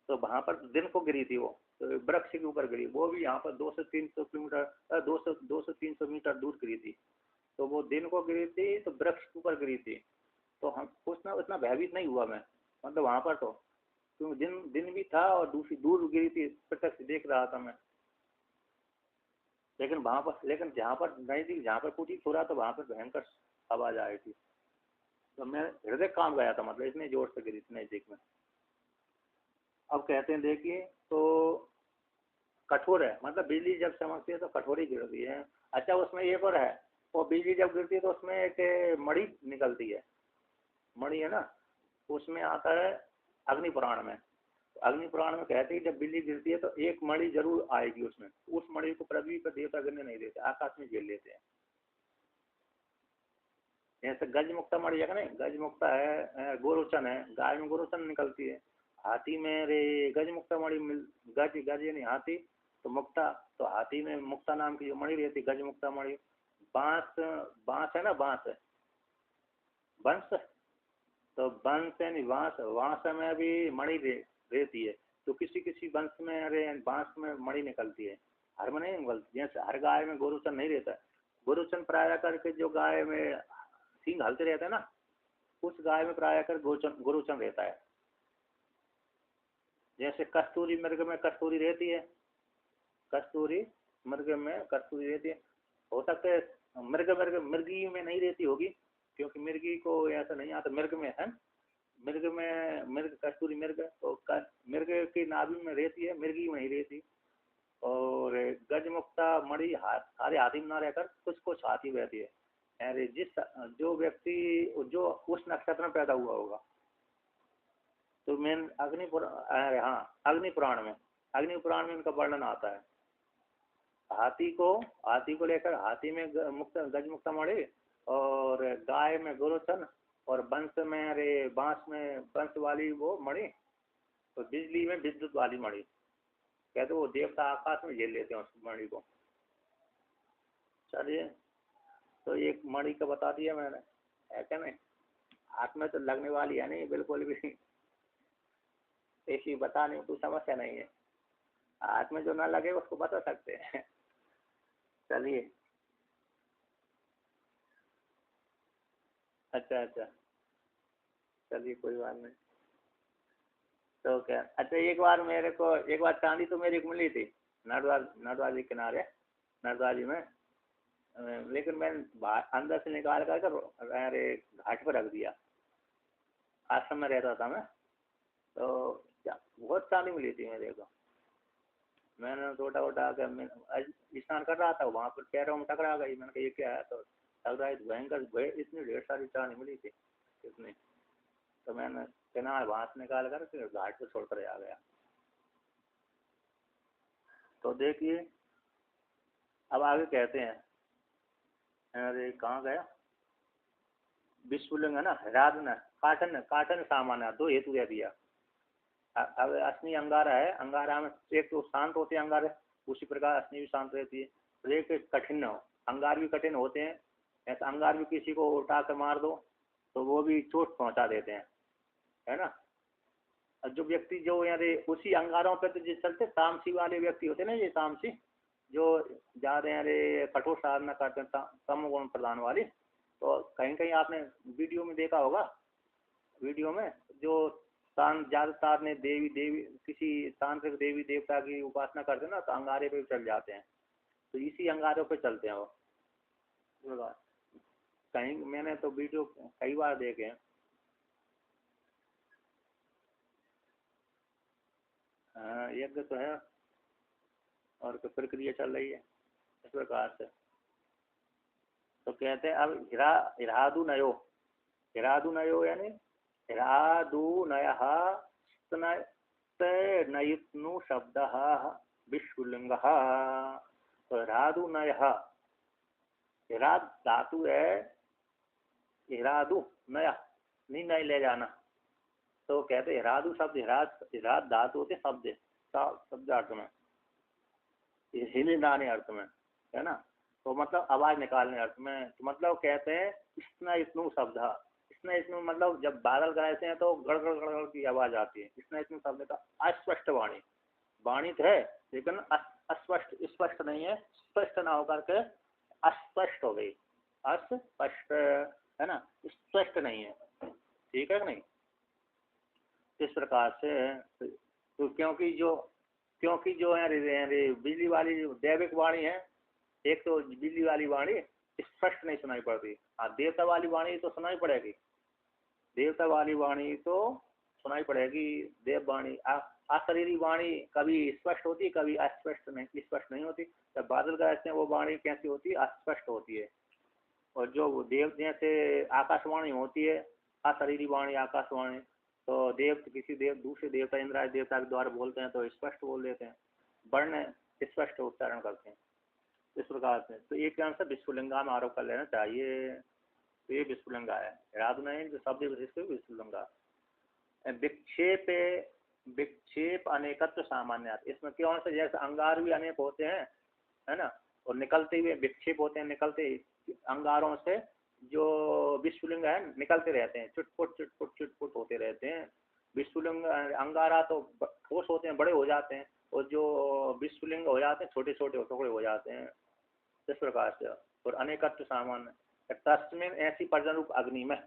तो वहां पर दिन को गिरी थी वो, तो वृक्ष के ऊपर गिरी, वो भी यहाँ पर 200-300 किलोमीटर 200-300 मीटर दूर गिरी थी। तो वो दिन को गिरी थी तो वृक्ष के ऊपर गिरी थी। तो हम कुछ ना उतना भयभीत नहीं हुआ मैं, मतलब वहां पर तो क्योंकि दिन दिन भी था और दूसरी दूर गिरी थी, प्रत्यक्ष देख रहा था मैं। लेकिन वहां पर, लेकिन जहाँ पर नजदीक जहाँ पर कुछ हो रहा था वहां पर भयंकर आवाज आई थी। तो मैं हृदय काम गया था, मतलब इतने जोर से गिरी थी नजदीक में। अब कहते हैं देखिए, तो कठोर है, मतलब बिजली जब चमकती है तो कठोर ही गिरती है। अच्छा उसमें एक और है, वो बिजली जब गिरती है तो उसमें एक मणि निकलती है। मणि है ना, उसमें आता है अग्नि पुराण में। तो अग्नि पुराण में कहते हैं जब बिजली गिरती है तो एक मणि जरूर आएगी उसमें, उस मणि को पृथ्वी पर देवता गिरने नहीं देते, आकाश में झेल लेते हैं। जैसे गज मुक्ता मणि है नहीं, गज मुक्ता है, गोरोचन है, गाय में गोरोचन निकलती है। हाथी में रे गज मुक्ता मणि गज गज यानी हाथी, तो मुक्ता, तो हाथी में मुक्ता नाम की जो मणि रहती है गज मुक्ता मणि। बांस, बांस है ना, बांस है बंस, तो बंस यानी बांस, बांस में भी मणि रहती है। तो किसी किसी बंस में, अरे बांस में मणि निकलती है, हर में नहीं निकलती। जैसे हर गाय में गोरोचन नहीं रहता है। गोरोचन प्राय करके जो गाय में सींग हलते रहते हैं ना, उस गाय में प्राय कर गोरोचन गोरोचन रहता है। जैसे कस्तूरी मृग में कस्तूरी रहती है, कस्तूरी मृग में कस्तूरी रहती है। हो सकता है मृग मृग मृगी में नहीं रहती होगी, क्योंकि मृगी को ऐसा नहीं आता, मृग में है। मृग में मृग कस्तूरी मृग, तो मृग की नाभि में रहती है, मृगी में नहीं रहती। और गजमुक्ता मणि सारे हाथी में ना रहकर कुछ कुछ हाथी रहती है। अरे जिस जो व्यक्ति जो उस नक्षत्र में पैदा हुआ होगा, तो मेन अरे हाँ, अग्नि पुराण में इनका वर्णन आता है। हाथी को लेकर हाथी में गज मुक्ता मणि, और गाय में गोरोचन, और बंस में, अरे बांस में बंस वाली वो मणि, तो बिजली में विद्युत वाली मणि। कहते वो देवता आकाश में झेल लेते हैं उस मणि को। चलिए, तो एक मणि का बता दिया मैंने, है क्या नहीं। हाथ में तो लगने वाली है नहीं बिल्कुल भी, ऐसी बताने में कोई समस्या नहीं है। हाथ में जो ना लगे उसको बता सकते हैं। चलिए, अच्छा अच्छा, चलिए कोई बात नहीं। तो क्या, अच्छा एक बार मेरे को, एक बार चांदी तो मेरी को मिली थी नटवाजी किनारे, नटवाजी में। लेकिन मैंने बाहर अंदर से निकाल कर अरे घाट पर रख दिया। आश्रम में रहता था मैं, तो क्या बहुत चांदी मिली थी मेरे को। मैंने टोटा वोटा कर स्नान कर रहा था, वहाँ पर पैरों में टकरा गई। मैंने कहा ये क्या है, तो टकराई भयंकर इतनी ढेर सारी चांदी मिली थी इतनी। तो मैंने किनार वहाँ से निकाल कर फिर घाट पर छोड़कर आ गया। तो देखिए अब आगे कहते हैं, अरे कहाँ गया, विश्वलिंग है ना, राधन काटन काटन सामान है, दो हेतु दे दिया। अब असनी अंगारा है, अंगारा में एक तो शांत होते हैं अंगारे, उसी प्रकार असनी भी शांत रहती है। तो एक कठिन हो, अंगार भी कठिन होते हैं। ऐसा अंगार भी किसी को उठा कर मार दो तो वो भी चोट पहुंचा देते हैं, है ना। और जो व्यक्ति जो यानी उसी अंगारों पे तो जिस चलते तामसी वाले व्यक्ति होते हैं ना, ये तामसी जो ज्यादा यानी कठोर साधना करते हैं, तम गुण प्रधान वाली। तो कहीं कहीं आपने वीडियो में देखा होगा, वीडियो में जो ज्यादातर ने देवी देवी किसी तांत्रिक देवी देवता की उपासना करते हैं ना, तो अंगारे पे चल जाते हैं। तो इसी अंगारों पे चलते हैं वो। कहीं मैंने तो वीडियो कई बार देखे हैं। यज्ञ तो है और प्रक्रिया चल रही है इस प्रकार से। तो कहते हैं अब हिरादु नयो यानी हिरादुनयः नयुत्नु शब्द विश्वलिंग। तो हिरादुनयः, हिराद धातु है, हिरादु नया निर्णय ले जाना। तो कहते हिरादु शब्द, हिराद धातु होते शब्द, शब्द अर्थ में, हिलने अर्थ में, है ना। तो मतलब आवाज निकालने अर्थ में। तो मतलब कहते हैं इतना इतनु शब्द, इतना इतनु मतलब जब बादल गरजते हैं तो गड़गड़ गड़गड़ की आवाज आती है। इतना इतनु शब्द का अस्पष्ट वाणी, वाणी तो है लेकिन अस्पष्ट, स्पष्ट नहीं है, स्पष्ट ना होकर के अस्पष्ट हो गई, अस्पष्ट, है ना, स्पष्ट नहीं है, ठीक है कि नहीं। इस प्रकार से तो क्योंकि जो है बिजली वाली दैविक वाणी है, एक तो बिजली वाली वाणी स्पष्ट नहीं सुनाई पड़ती। हाँ देवता वाली वाणी तो सुनाई पड़ेगी, देवता वाली वाणी तो सुनाई पड़ेगी। देव वाणी अशरीरी वाणी कभी स्पष्ट होती, कभी अस्पष्ट नहीं, स्पष्ट नहीं होती। जब बादल गरजते हैं वो वाणी कैसी होती है, अस्पष्ट होती है। और जो देव जैसे आकाशवाणी होती है, अशरीरी वाणी आकाशवाणी, तो किसी दूसरे देवता इंद्राज देवता के द्वारा बोलते हैं तो स्पष्ट बोल देते हैं, वर्ण स्पष्ट उच्चारण करते हैं इस प्रकार से। तो एक आंसर विश्वलिंगा में आरोप कर लेना चाहिए। तो ये विश्वलिंगा है, याद नहीं जो शब्द विशिष्ट विश्वलिंगा। विक्षेप अनेकत्व सामान्य, इसमें क्यों से जैसे अंगार भी अनेक होते हैं, है ना, और निकलते हुए विक्षेप होते हैं, निकलते अंगारों से जो विश्वलिंग है निकलते रहते हैं, चुटपुट होते रहते हैं। विश्वलिंग अंगारा तो ठोस होते हैं, बड़े हो जाते हैं, और जो विश्वलिंग हो जाते हैं छोटे छोटे टुकड़े हो जाते हैं इस प्रकार से। और अनेकत्व सामान्य, तस्मिन ऐसी पर्जन रूप अग्नि में,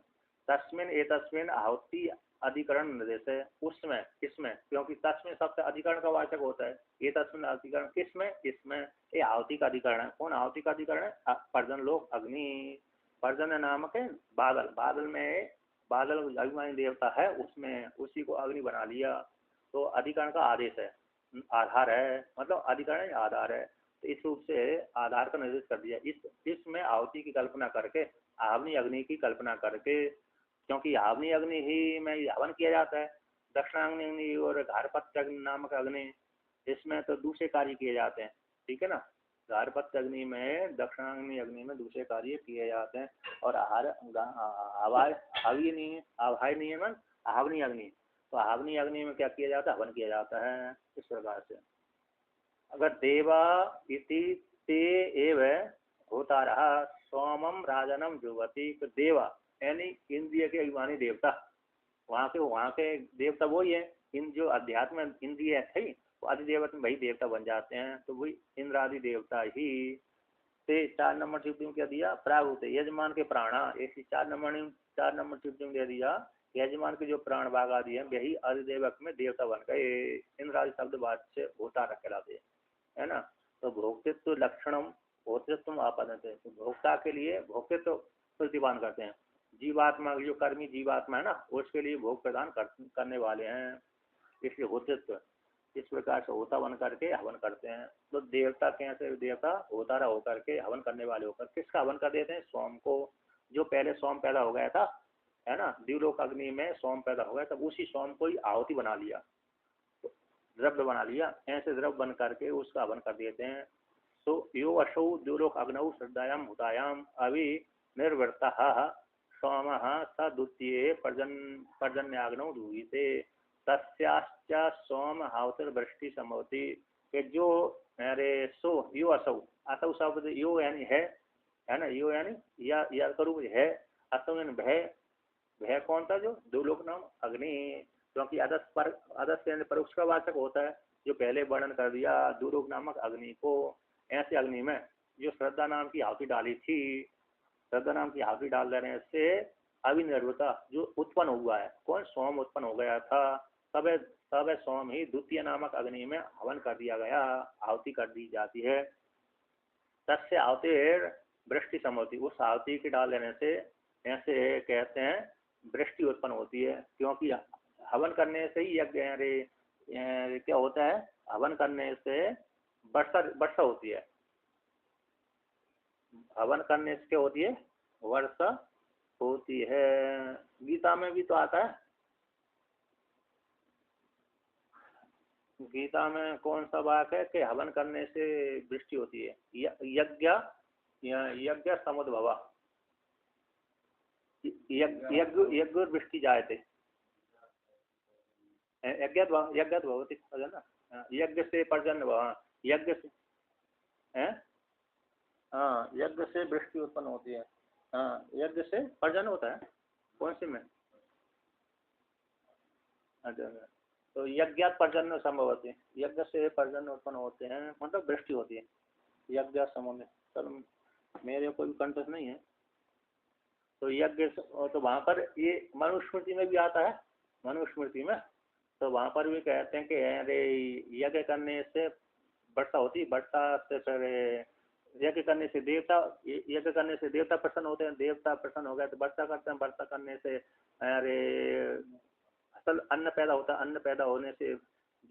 तस्मिन ए तस्मिन आहुति अधिकरण निर्देश है उसमें, इसमें, क्योंकि तस्मिन सबसे अधिकरण का वाचक होता है। ये तस्मिन अधिकरण किसमें, इसमें, ये आहुति का अधिकरण है। कौन आहुति का अधिकरण है, पर्जन लोक अग्नि। पर्जन नामक है बादल, बादल में बादल अभिमानी देवता है, उसमें उसी को अग्नि बना लिया। तो अधिकरण का आदेश है, आधार है, मतलब अधिकरण आधार है। तो इस रूप से आधार का निर्देश कर दिया। इसमें आहुति की कल्पना करके, आवनी अग्नि की कल्पना करके, क्योंकि आवनी अग्नि ही में हवन किया जाता है, दक्षिणाग्नि और घारपत्य नामक अग्नि, इसमें तो दूसरे कार्य किए जाते हैं, ठीक है ना। घारपत्य अग्नि में, दक्षिणाग्नि अग्नि में दूसरे कार्य किए जाते हैं। और हावी नहीं है, आवाय नहीं है मन आवनी अग्नि, तो आवनी अग्नि में क्या किया जाता है, हवन किया जाता है इस प्रकार से। अगर देवा इति ते एव होता रहा सोमम राजनम जुवती, तो देवा यानी इंद्रिय के अभिमानी देवता, वहाँ के देवता वही है। इन जो अध्यात्म इंद्रिय थी वो अधिदेवत में वही देवता बन जाते हैं, तो वही इंद्रादि देवता ही। ते 4 नंबर टिप्पणी क्या दिया, प्रागुत यजमान के प्राणा, ऐसी 4 नंबर टिप्पणी दे दिया यजमान के जो प्राण भाग आदि है वही अधिदेवक में देवता बन गए। इंद्र आदि शब्द वाच्य होता कहलाते है ना। तो भोक्तृत्व लक्षणम भोक्तृत्व आपादन, तो भोक्ता के लिए भोक्तृत्व प्रतिपादन करते हैं। जीवात्मा जो कर्मी जीवात्मा है ना उसके लिए भोग प्रदान करने वाले हैं, इसलिए भोक्तृत्व। इस प्रकार से होता बन करके हवन करते हैं। तो देवता कैसे, देवता होतारा होकर के हवन करने वाले होकर किसका हवन कर देते हैं? सोम को। जो पहले सोम पैदा हो गया था है ना, द्युलोक अग्नि में सोम पैदा हो गया, तब उसी सोम को ही आहुति बना लिया, तो द्रव्य बना लिया, ऐसे द्रव्य बन करके उसका हवन कर देते हैं। तो यो अशौ द्युलोक अग्नौ श्रद्धायाम हुतायाम अभी निर्वृत्ता सोम स द्वितीय पर्जन्याग्नौ दूहिते तस्याश्च सोम हावतिर वृष्टि संभवती। जो अरे सो यो असौ, असौ शब्द यो यानी है ना, यो यानी या करूँ है, असौ यानी भय। भय कौन था? जो द्युलोक नाम अग्नि, क्योंकि आदर्श परोक्ष का वाचक होता है, जो पहले वर्णन कर दिया द्युलोक नामक अग्नि को। ऐसे अग्नि में जो श्रद्धा नाम की आहुति डाली थी, श्रद्धा नाम की आहुति डाल देने से अविनिर्वृता जो उत्पन्न हुआ है, कौन? सोम उत्पन्न हो गया था। तब सोम ही द्वितीय नामक अग्नि में हवन कर दिया गया, आहुति कर दी जाती है। तस्य आहुति वृष्टि समोती, उस आहुति के डाल देने से ऐसे कहते हैं वृष्टि उत्पन्न होती है, क्योंकि हवन करने से ही यज्ञ क्या होता है? हवन करने से वर्षा होती है। हवन करने से क्या होती है? वर्षा होती है। गीता में भी तो आता है, गीता में कौन सा वाक्य है कि हवन करने से वृष्टि होती है? यज्ञ समुद्भवा, यज्ञ वृष्टि जायते, यज्ञ भवति ना, यज्ञ से पर्जन्य, यज्ञ से हाँ, यज्ञ से वृष्टि उत्पन्न होती है। हाँ, यज्ञ से पर्जन्य होता है, कौन से में? अच्छा, तो यज्ञात पर्जन्य संभवती, यज्ञ से पर्जन्य उत्पन्न होते हैं, मतलब वृष्टि होती है। यज्ञ समुद्र, चलो मेरे कोई कंटक नहीं है। तो यज्ञ तो वहाँ पर ये मनुस्मृति में भी आता है, मनुस्मृति में तो वहाँ पर भी कहते हैं कि अरे यज्ञ करने से वर्षा होती, वर्षा से फिर यज्ञ करने से देवता प्रसन्न होते हैं, देवता प्रसन्न हो गए तो वर्षा करते हैं, वर्षा करने से अरे असल अन्न पैदा होता है, अन्न पैदा होने से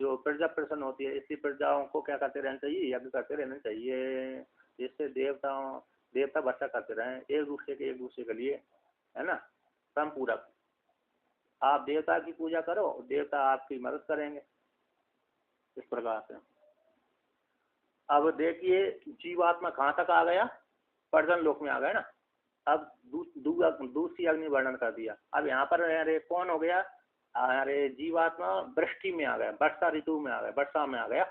जो प्रजा प्रसन्न होती है, इसी प्रजाओं को क्या करते रहना चाहिए? यज्ञ करते रहना चाहिए, जिससे देवता वर्षा करते रहें एक दूसरे के लिए, है ना, संपूरक। आप देवता की पूजा करो, देवता आपकी मदद करेंगे, इस प्रकार से। अब देखिए जीवात्मा कहाँ तक आ गया? पर्जन लोक में आ गया ना। अब दूसरी अग्नि वर्णन कर दिया। अब यहाँ पर अरे कौन हो गया? अरे जीवात्मा वृष्टि में आ गया, वर्षा ऋतु में आ गया, वर्षा में आ गया,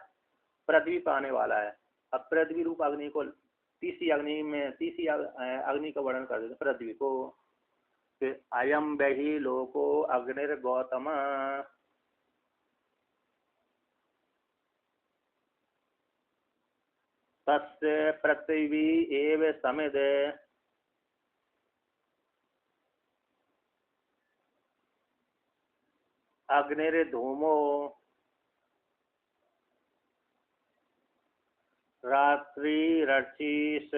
पृथ्वी पर आने वाला है। अब पृथ्वी रूप अग्नि को तीसरी अग्नि का वर्णन कर देते पृथ्वी को। फिर अयम वही लोको अग्निर्गौतम तस्य पृथ्वी एव समिद अग्निर्धूमो रात्रिरर्चिष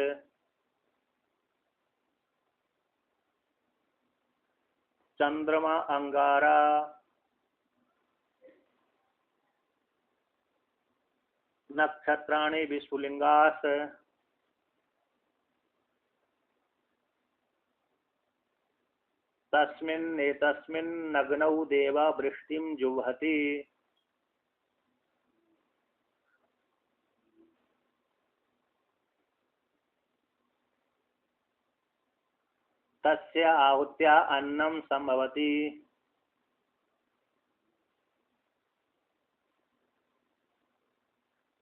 चंद्रमा अंगारा नक्षत्राणि विस्फुलिंगास तस्मिन्नेतस्मिन्नग्नौ देवा वृष्टिं जुह्वति तस्य आहुत्या अन्नम संभवति।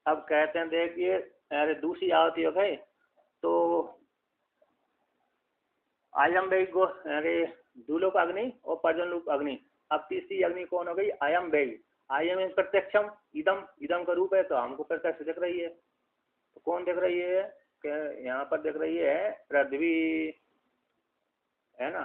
अब कहते हैं देखिए, अरे दूसरी आहुति हो गई तो आयम वही गो अरे दूलोक अग्नि और पर्जन रूप अग्नि। अब तीसरी अग्नि कौन हो गई? आयम वही। आयम प्रत्यक्षम, इदम का रूप है तो हमको प्रत्यक्ष दिख रही है। तो कौन दिख रही है? यहाँ पर दिख रही है पृथ्वी, है ना।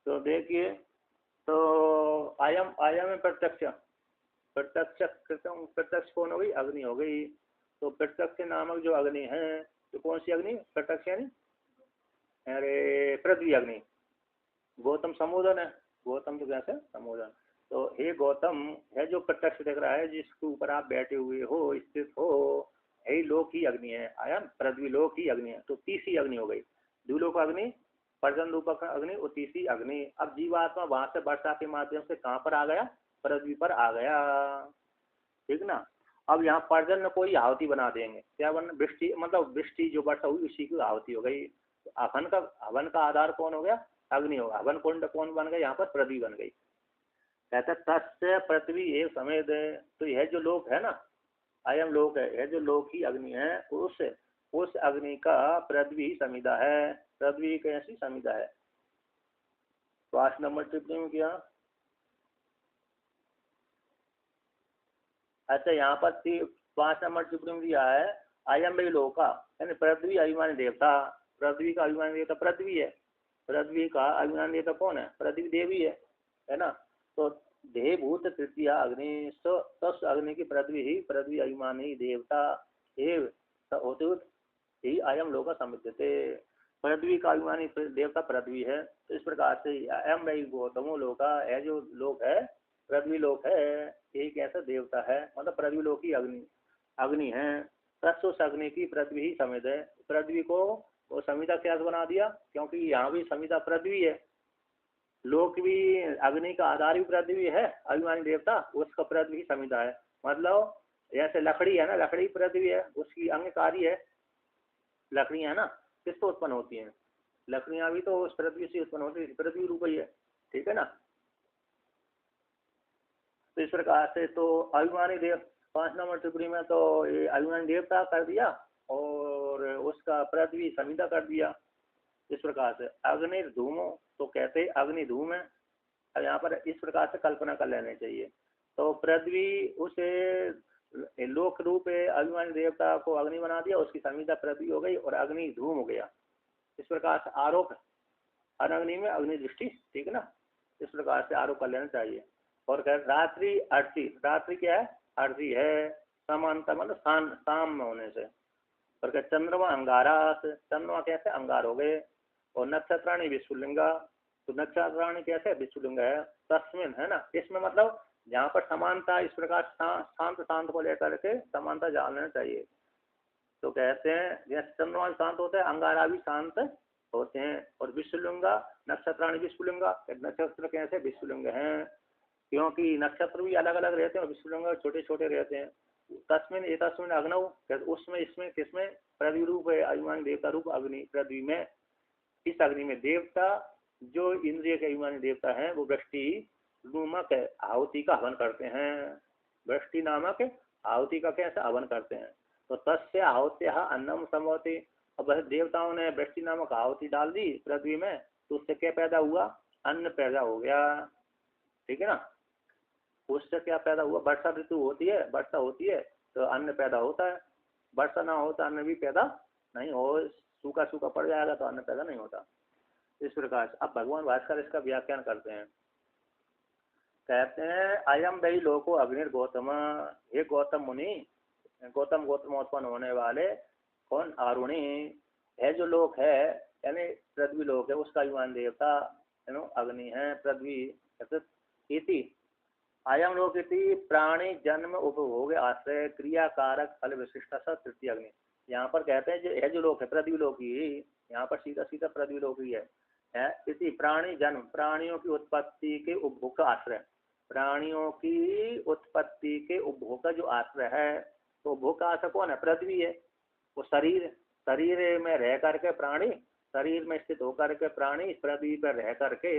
तो देखिए, तो आयम आयम में प्रत्यक्ष, प्रत्यक्ष कौन हो गई? अग्नि हो गई। तो प्रत्यक्ष नामक जो अग्नि है, तो कौन सी अग्नि? प्रत्यक्ष यानी अरे पृथ्वी अग्नि। गौतम संबोधन है, गौतम तो कैसे संबोधन। तो हे गौतम, है जो प्रत्यक्ष दिख रहा है, जिसके ऊपर आप बैठे हुए हो, स्थित हो, यही लोक ही अग्नि है। आयम पृथ्वी लोक ही अग्नि है। तो तीसरी अग्नि हो गई, द्विलोक अग्नि, पर्जन रूपक अग्नि और तीसरी अग्नि। अब जीवात्मा वहां से वर्षा के माध्यम से कहाँ पर आ गया? पृथ्वी पर आ गया, ठीक ना। अब यहाँ पर्जन में कोई आहुति बना देंगे, क्या बन? वृष्टि, मतलब वृष्टि जो वर्षा हुई उसी की आहुति हो गई। तो हवन का आधार कौन हो गया? अग्नि होगा। हवन कुंड कौन बन गया? यहाँ पर पृथ्वी बन गई। कहते तस्य पृथ्वी एक समेत। तो यह जो लोक है ना, अयम लोक है, यह जो लोक ही अग्नि है, उस अग्नि का पृथ्वी समिधा है। पृथ्वी कैसी समिधा है? 5 नंबर टिप्पणी में किया। अच्छा, यहाँ पर 5 नंबर टिप्पणी में दिया है, अयम भी लोका, यानी पृथ्वी अभिमानी देवता। पृथ्वी का अभिमानी देवता पृथ्वी है। पृथ्वी का अभिमानी देवता कौन है? पृथ्वी देवी है ना। तो देहभूत तृतीय अग्नि, तस् अग्नि की पृथ्वी ही, पृथ्वी अभिमानी देवता एव होते ही अयम लोक समिध्यते। पृथ्वी का अभिमानी देवता पृथ्वी है। तो इस प्रकार से अयम वही गौतमो लोका, है जो लोक है, पृथ्वी लोक है, यही कैसा देवता है, मतलब पृथ्वी लोक की अग्नि है। तत्व अग्नि की पृथ्वी ही समित है। पृथ्वी को वो समिता क्या बना दिया? क्योंकि यहाँ भी समिता पृथ्वी है, लोक भी, अग्नि का आधार भी पृथ्वी है, अभिमानी देवता, उसका पृथ्वी समिता है। मतलब जैसे लकड़ी है ना, लकड़ी पृथ्वी है, उसकी अंग कार्य है। लकड़ियां है ना, किससे उत्पन्न होती हैं? लकड़ियां भी तो उस पृथ्वी से उत्पन्न होती है, पृथ्वी रूप ही है, ठीक है ना। तो इस प्रकार से तो अभिमानी देव 5 नंबर टिप्पणी में तो ये अभिमानी देवता कर दिया और उसका पृथ्वी समिता कर दिया। इस प्रकार से अग्नि धूमो, तो कहते अग्नि धूम है। अब यहाँ पर इस प्रकार से कल्पना कर लेनी चाहिए। तो पृथ्वी उसे लोक रूप अभिमानी देवता को अग्नि बना दिया, उसकी समिता पृथ्वी हो गई और अग्नि धूम हो गया। इस प्रकार से आरोप हर अग्नि में अग्नि दृष्टि, ठीक है ना। इस प्रकार से आरोप कर लेना चाहिए। और कह रात्रि अर्थी, रात्रि क्या है? अर्थी है, समानता मतलब शाम में होने से। और क्या चंद्रमा अंगारा, चंद्रमा कैसे? अंगार हो गए। और नक्षत्राणी विश्वलिंगा, तो नक्षत्राणी कैसे? विश्वलिंग है। तस्मिन है ना, इसमें मतलब जहाँ पर समानता, इस प्रकार शांत को लेकर के समानता जान लेना चाहिए। तो कहते हैं जैसे चंद्रमा शांत होता है, अंगारा भी शांत होते हैं। और विश्वलिंगा, नक्षत्राणी विश्वलिंगा, नक्षत्र कैसे? विश्वलिंग हैं, क्योंकि नक्षत्र भी अलग अलग रहते हैं और विश्वलिंग छोटे छोटे रहते हैं। तस्मिन ए तस्मिन अग्नौ, उसमें इसमें किसमें? पृथ्वी रूप है, अभिमानी देवता रूप अग्नि पृथ्वी में। इस अग्नि में देवता जो इंद्रिय के अभिमानी देवता हैं, वो वृष्टि नामक आहुति का हवन करते हैं। वृष्टि नामक आहुति का कैसे हवन करते हैं? तो तस्य आहुत्य अन्नम संभवती। अब देवताओं ने वृष्टि नामक आहुति डाल दी पृथ्वी में, तो उससे क्या पैदा हुआ? अन्न पैदा हो गया, ठीक है ना। उससे क्या पैदा हुआ? वर्षा ऋतु होती है, वर्षा होती है तो अन्न पैदा होता है। वर्षा ना हो तो अन्न भी पैदा नहीं हो, सूखा सूखा पड़ जाएगा तो अन्न पैदा नहीं होता। इस प्रकार से अब भगवान भास्कर इसका व्याख्यान करते हैं। कहते हैं अयम वही लोको अग्नि गौतम, हे गौतम मुनि, गौतम उत्पन्न होने वाले कौन? आरुणी है जो लोक है, यानी पृथ्वी लोक है, उसका अभिमान देवता अग्नि है, पृथ्वी। इति अयम लोक इति प्राणी जन्म उपभोग आश्रय क्रिया कारक फल विशिष्ट तृतीय अग्नि। यहाँ पर कहते हैं यह जो लोक है पृथ्वी लोक ही, यहाँ पर सीधा सीधा पृथ्वी लोक ही है। इसी प्राणी जन्म, प्राणियों की उत्पत्ति के उपभोग का आश्रय, प्राणियों की उत्पत्ति के उपभोग का जो आश्रय है, तो उपभोग का आश्रय कौन है? पृथ्वी है। वो शरीर में रह करके प्राणी, शरीर में स्थित होकर के प्राणी पृथ्वी पर रह करके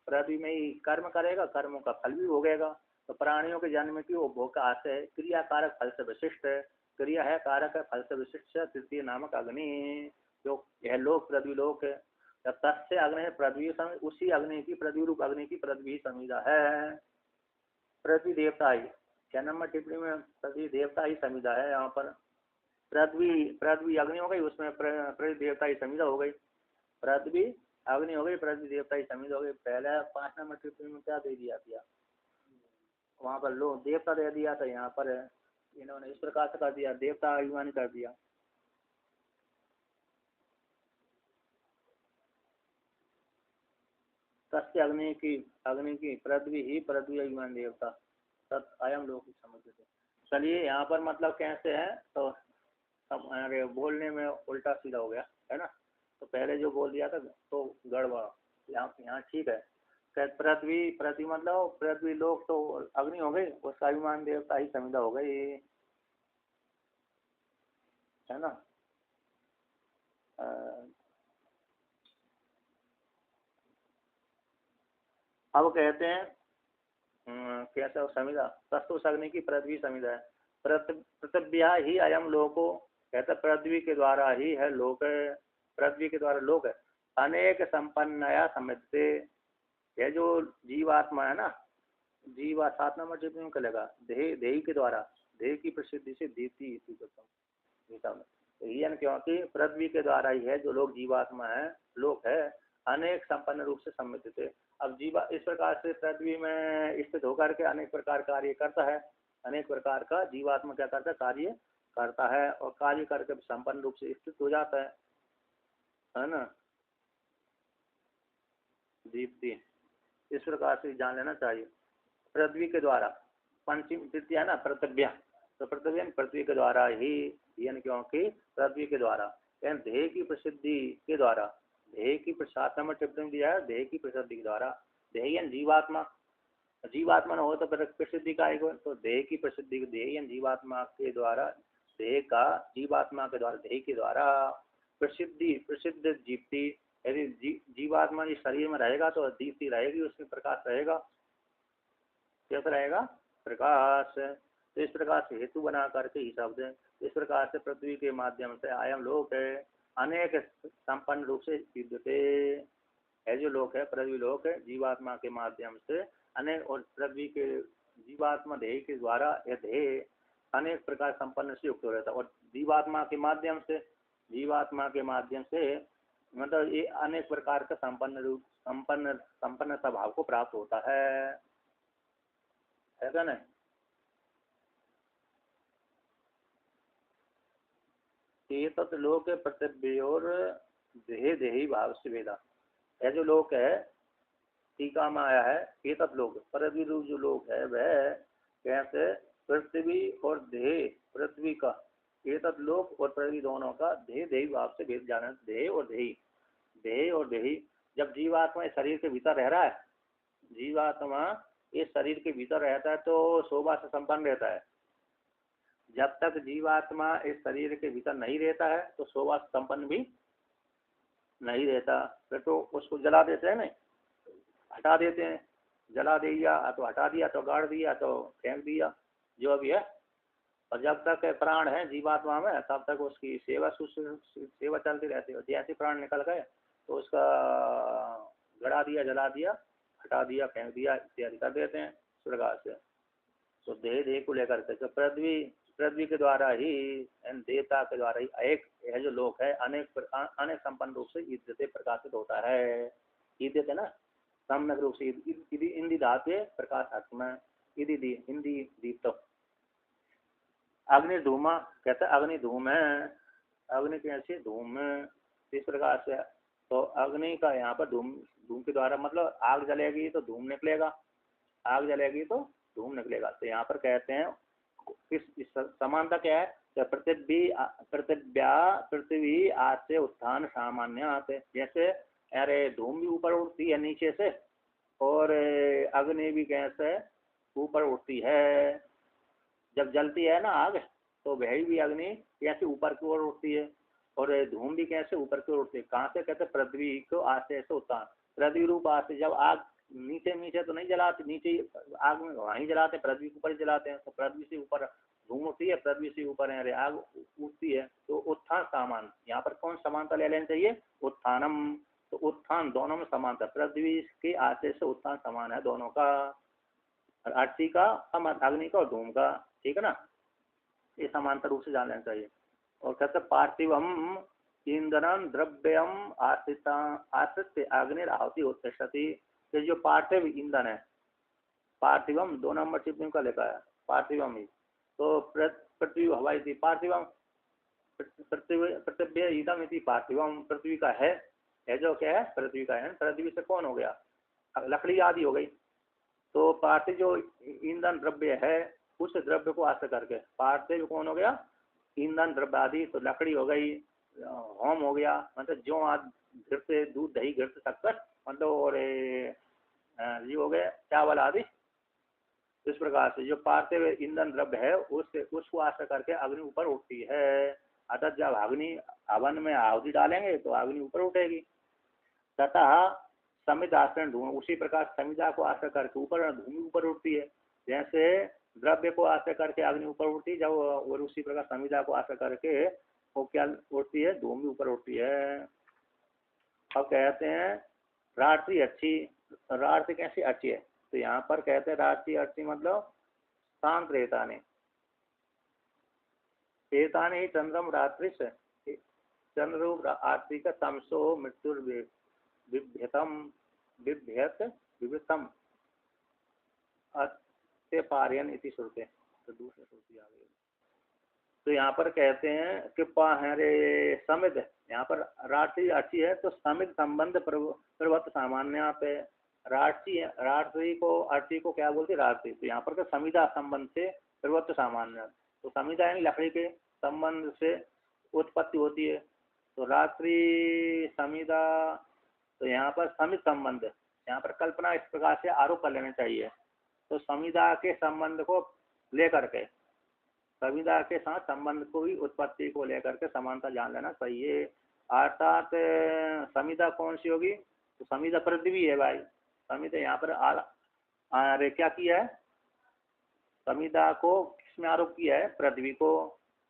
पृथ्वी में ही कर्म करेगा, कर्मों का फल भी भोगेगा। तो प्राणियों के जन्म की उपभोग का आशय क्रिया कारक फल से विशिष्ट, क्रिया है कारक है फल से विशिष्ट तृतीय नामक अग्नि, जो यह लोक पृथ्वी लोक है। तस्य अग्नि है पृथ्वी, उसी अग्नि की पृथ्वी रूप अग्नि की पृथ्वी समिधा है। पृथ्वी देवता ही, 6 नंबर टिप्पणी में पृथ्वी देवता ही समिधा है। यहाँ पर पृथ्वी अग्नि हो गई, उसमें पृथ्वी देवता ही समिधा हो गई। पृथ्वी अग्नि हो गई, पृथ्वी देवता ही समित हो गई। पहले 5 नंबर टिप्पणी में क्या दे दिया था, वहाँ पर लोग देवता दे दिया था, यहाँ पर इन्होंने इस प्रकार से कर दिया, देवता अभिमान कर दिया। तस्य अग्नि की पृथ्वी ही पृथ्वी अभिमान देवता तत् अयम लोक समझ थे। चलिए यहाँ पर मतलब कैसे है, तो अब अरे बोलने में उल्टा सीधा हो गया है ना। तो पहले जो बोल दिया था तो गड़बड़, यहाँ ठीक है। पृथ्वी मतलब पृथ्वी लोग तो अग्नि हो गई, उसका अभिमान देवता ही समिधा हो गई, है ना। अब कहते हैं कैसा समिधा, तस्तु अग्नि की पृथ्वी समिधा है। पृथ्व्या ही अयम लोको, कहते पृथ्वी के द्वारा ही है लोक, पृथ्वी के द्वारा लोक है। अनेक संपन्नया समित, ये जो जीवात्मा है ना, जीवा 7 नंबर टिप्पणी में करेगा, देही के द्वारा, देह की प्रसिद्धि से दीप्ति गीता में, क्योंकि पृथ्वी के द्वारा ही है जो लोग जीवात्मा है, लोक है, अनेक संपन्न रूप से सम्मिलित थे। अब जीवा इस प्रकार से पृथ्वी में स्थित होकर के अनेक प्रकार कार्य करता है, अनेक प्रकार का जीवात्मा क्या करता है, कार्य करता है, और कार्य करके संपन्न रूप से स्थित हो जाता है ना। दीप्ति इस प्रकार से जान लेना चाहिए। पृथ्वी के द्वारा, पंचम तृतीया ना पृथ्व्या, तो पृथ्वी के द्वारा ही, यानी क्योंकि पृथ्वी के द्वारा, यानी देह की प्रसिद्धि के द्वारा, देह की 7 नंबर टिप्पणी दिया है, देह की प्रसिद्धि के द्वारा, देह यानी जीवात्मा, जीवात्मा न हो तो प्रसिद्धि का आएगा, तो देह की प्रसिद्धि, देह यानी जीवात्मा के द्वारा, देह का जीवात्मा के द्वारा, देह के द्वारा प्रसिद्ध दीप्ति, यदि जीवात्मा इस शरीर में रहेगा तो दीप्ति रहेगी, उसमें प्रकाश रहेगा, कैसा रहेगा, प्रकाश। तो इस प्रकार से हेतु बना करके ही शब्द, इस प्रकार से पृथ्वी के माध्यम से आयम लोक है, अनेक संपन्न रूप से विद्यते है, जो लोक है पृथ्वी लोक है, जीवात्मा के माध्यम से अनेक, और पृथ्वी के जीवात्मा देह के द्वारा यह देह अनेक प्रकार संपन्न से युक्त हो रहता है, और जीवात्मा के माध्यम से, जीवात्मा के माध्यम से मतलब ये अनेक प्रकार का संपन्न स्वभाव को प्राप्त होता है, ऐसा नहीं। एतत् लोक पृथ्व्योर देहे देही भाव से वेदा, यह जो लोक है टीका में आया है, एतत् लोक पृथ्वी रूप जो लोक है वह कैसे, पृथ्वी और देह, पृथ्वी का एतत् लोक और पृथ्वी दोनों का देह देही भाव से भेद जाना, देह और देही, देह और देही। जब जीवात्मा इस शरीर के भीतर रह रहा है, जीवात्मा इस शरीर के भीतर रहता है तो शोभा से संपन्न रहता है। जब तक जीवात्मा इस शरीर के भीतर नहीं रहता है तो शोभा संपन्न भी नहीं रहता, फिर तो उसको जला देते हैं, नहीं हटा देते हैं, जला दिया तो हटा दिया, तो गाड़ दिया तो फेंक दिया, जो भी है। और जब तक प्राण है जीवात्मा में तब तक उसकी सेवा चलती रहती है, जैसे प्राण निकल गए तो उसका गड़ा दिया, जला दिया, हटा दिया, फेंक दिया इत्यादि कर देते हैं इस प्रकार से। तो देह को लेकर के, तो पृथ्वी के द्वारा ही, देवता के द्वारा ही एक यह जो लोक है अनेक संपन्न रूप से ईदते प्रकाशित होता है, ईदते ना सम्यक रूप से, इंदी धातु प्रकाश में हिंदी दीप्त। अग्नि धूमा, कहते अग्नि धूम है, अग्नि कैसे धूम, इस प्रकार से। तो अग्नि का यहाँ पर धूम के द्वारा मतलब आग जलेगी तो धूम निकलेगा, आग जलेगी तो धूम निकलेगा। तो यहाँ पर कहते हैं इस समानता क्या है, पृथ्वी आज से उत्थान सामान्य, जैसे अरे धूम भी ऊपर उठती है नीचे से, और अग्नि भी कैसे ऊपर उठती है, जब जलती है ना आग तो वही भी अग्नि कैसे ऊपर की ओर उठती है, और धूम भी कैसे ऊपर की ओर उठती है, कहाँ से, कहते पृथ्वी को आशय से उत्थान, पृथ्वी रूप आशय। जब आग नीचे तो नहीं जलाते, नीचे आग में वहीं जलाते, पृथ्वी के ऊपर जलाते हैं, तो पृथ्वी से ऊपर धूम उठती है, पृथ्वी से ऊपर है आग उठती है, तो उत्थान सामान, यहाँ पर कौन समानता ले लेनी चाहिए, उत्थानम। तो उत्थान दोनों में समानता, पृथ्वी के आशय से उत्थान समान है दोनों का, आरती का, अग्नि का और धूम का, ठीक है ना, ये समांतर रूप से जान लेना चाहिए। और कहते पार्थिवम ईंधन द्रव्यम आश्रित अग्निराहुति उत्तिष्ठति। ये जो पार्थिव ईंधन है, पार्थिवम 2 नंबर टिप्पणी का लिखा है, पार्थिवम ही। तो पृथ्वी हवाई थी, पार्थिवम पृथ्वी ईदम इति पार्थिवम, पृथ्वी का है जो क्या है, पृथ्वी का है। पृथ्वी से कौन हो गया, लकड़ी आदि हो गई। तो पार्थिव जो ईंधन द्रव्य है, उस द्रव्य को आश्रय करके पार्थिव कौन हो गया, ईंधन द्रव्य आदि। तो लकड़ी हो गई, होम हो गया, मतलब जो आज घर से दूध दही घर से शक्कर मतलब, और ये हो गए चावल आदि। इस प्रकार से जो पार्थिव ईंधन द्रव्य है उसको आश्रय करके अग्नि ऊपर उठती है। अतः जब अग्नि हवन में आहुति डालेंगे तो अग्नि ऊपर उठेगी। तथा समित आश्रय धूम, उसी प्रकार समिधा को आश्रय करके ऊपर धूमि ऊपर उठती है। जैसे द्रव्य को आश्रय करके अग्नि ऊपर उठती है, जब और उसी प्रकार समिधा को आश्रय करके वो क्या उठती है, धूमि ऊपर उठती है। अब कहते हैं रात्रि अच्छी, रात्रि कैसी अच्छी है, तो यहाँ पर कहते हैं रात्रि अच्छी मतलब शांत रहता नहीं। एतानि ही चंद्रम रात्रि से चंद्रूप रात्रि का तमसो मृत्युर्बिभ्यतम विभ्यतम अत्य पार्यन इति श्रुते। तो दूसरी श्रुति आ गई। तो यहाँ पर कहते हैं कि रे समित, यहाँ पर रात्रि अच्छी है तो समित संबंध प्रवत सामान्य पे रात्रि को अर्ची को क्या बोलते, रात्रि। तो यहाँ पर समिधा संबंध से प्रवत सामान्य, तो समिधा यानी लकड़ी के संबंध से उत्पत्ति होती है। तो रात्रि समिधा, तो यहाँ पर समित संबंध, यहाँ पर कल्पना इस प्रकार से आरोप कर लेना चाहिए। तो समिधा के संबंध को लेकर के, समिधा के साथ संबंध को ही उत्पत्ति को लेकर के समानता जान लेना चाहिए। अर्थात समिधा कौन सी होगी, तो समिधा पृथ्वी है भाई। समिधा यहाँ पर क्या किया है, समिधा को किसमें आरोप किया है, पृथ्वी को,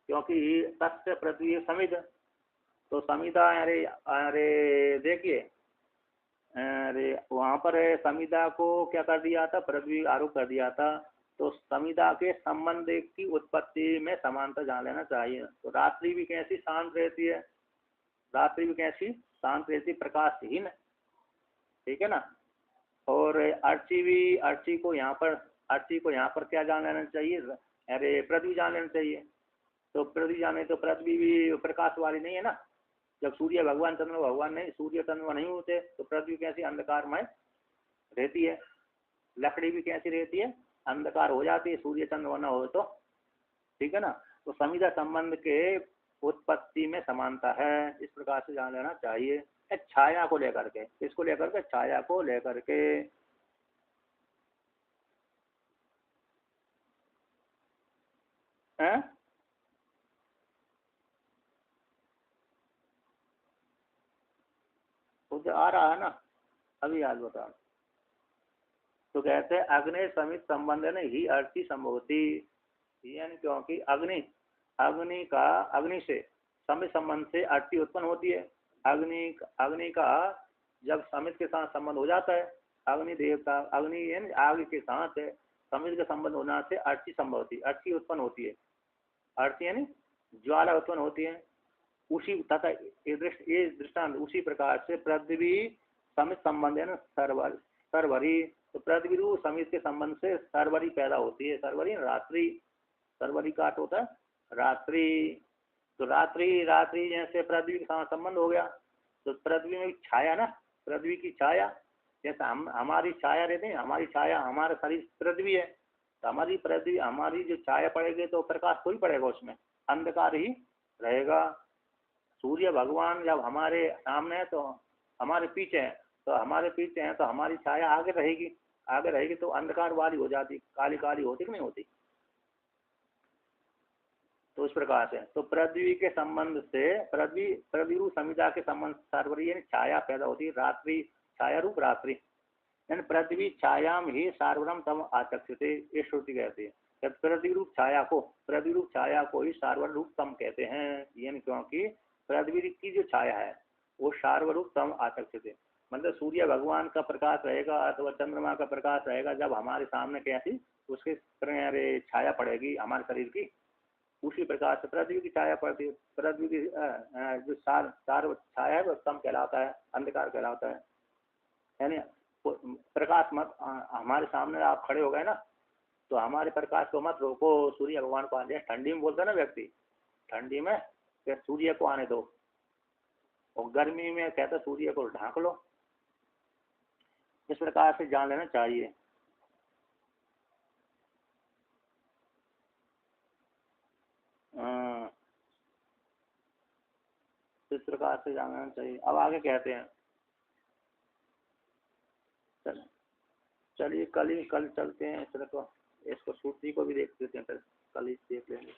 क्योंकि तस्य पृथ्वी समिध। तो समिधा अरे देखिए, अरे वहाँ पर समिधा को क्या कर दिया था, पृथ्वी आरोप कर दिया था। तो समिधा के संबंध की उत्पत्ति में समानता जान लेना चाहिए। तो रात्रि भी कैसी शांत रहती है, रात्रि भी कैसी शांत रहती, प्रकाशहीन, ठीक है ना। और अर्ची को यहाँ पर क्या जान लेना चाहिए, अरे पृथ्वी जान लेना चाहिए। तो पृथ्वी जाने, तो पृथ्वी भी प्रकाश वाली नहीं है ना। जब सूर्य भगवान चंद्र भगवान नहीं, सूर्य चंद्रमा नहीं होते तो पृथ्वी कैसी अंधकारमय रहती है। लकड़ी भी कैसी रहती है, अंधकार हो जाती है, सूर्य चंद्रमा न हो तो, ठीक है ना। तो समिधा संबंध के उत्पत्ति में समानता है, इस प्रकार से जान लेना चाहिए। छाया को लेकर के, इसको लेकर के, छाया को लेकर के हैं? तो आ रहा है ना, अभी याद बता। तो कहते हैं अग्नि समित संबंध ने ही अर्ची संभवती, यानी क्योंकि अग्नि से समित संबंध से अर्ची उत्पन्न होती है। अग्नि का जब समित के साथ संबंध हो जाता है, अग्नि देवता, अग्नि यानी आग के साथ समित का संबंध होना से अर्ची संभवती, अर्ची उत्पन्न होती है। अर्ची यानी ज्वाला उत्पन्न होती है। उसी तथा ये दृष्टांत उसी प्रकार से पृथ्वी समित संबंध है ना, सरवरी। तो पृथ्वी समित के संबंध से सरवरी पैदा होती है। सरवरी रात्रि, सरवरी का अर्थ होता है रात्रि। तो रात्रि जैसे पृथ्वी के साथ संबंध हो गया। तो पृथ्वी में छाया ना, पृथ्वी की छाया, जैसे हमारी छाया रहती है, हमारी छाया, हमारा शरीर पृथ्वी है। तो हमारी पृथ्वी, हमारी जो छाया पड़ेगी तो प्रकाश थोड़ी पड़ेगा, उसमें अंधकार ही रहेगा। सूर्य भगवान जब हमारे सामने है तो हमारे पीछे है, तो हमारे पीछे है तो हमारी छाया आगे रहेगी तो अंधकार वाली हो जाती, काली काली होती कि नहीं होती। तो इस प्रकार से तो पृथ्वी के संबंध से पृथ्वी रूप समिधा के संबंध सार्वरी यानी छाया पैदा होती है। रात्रि छाया रूप रात्रि यानी पृथ्वी छायाम ही सार्वरम तम आचक्षते, ये श्रुति कहती है। पृथ्वी रूप छाया को ही सार्वर रूप तम कहते हैं, यानी क्योंकि पृथ्वी की जो छाया है वो सार्वरूप तम आचक्षते, मतलब सूर्य भगवान का प्रकाश रहेगा अथवा चंद्रमा का प्रकाश रहेगा, जब हमारे सामने कैसी उसके छाया पड़ेगी हमारे शरीर की, उसी प्रकार से पृथ्वी की छाया पड़ती है, पृथ्वी की जो सार सार छाया है वो तम कहलाता है, अंधकार कहलाता है। यानी प्रकाश मत हमारे सामने आप खड़े हो गए ना, तो हमारे प्रकाश को मत रोको, सूर्य भगवान को आने, ठंडी में बोलता है ना व्यक्ति, ठंडी में क्या सूर्य को आने दो, और गर्मी में कहता सूर्य को ढांक लो। इस प्रकार से जान लेना चाहिए। इस प्रकार से जान लेना चाहिए। अब आगे कहते हैं, चलिए कल चलते हैं, इसको सूत्री को भी देख लेते हैं, फिर कल ही देख लेंगे।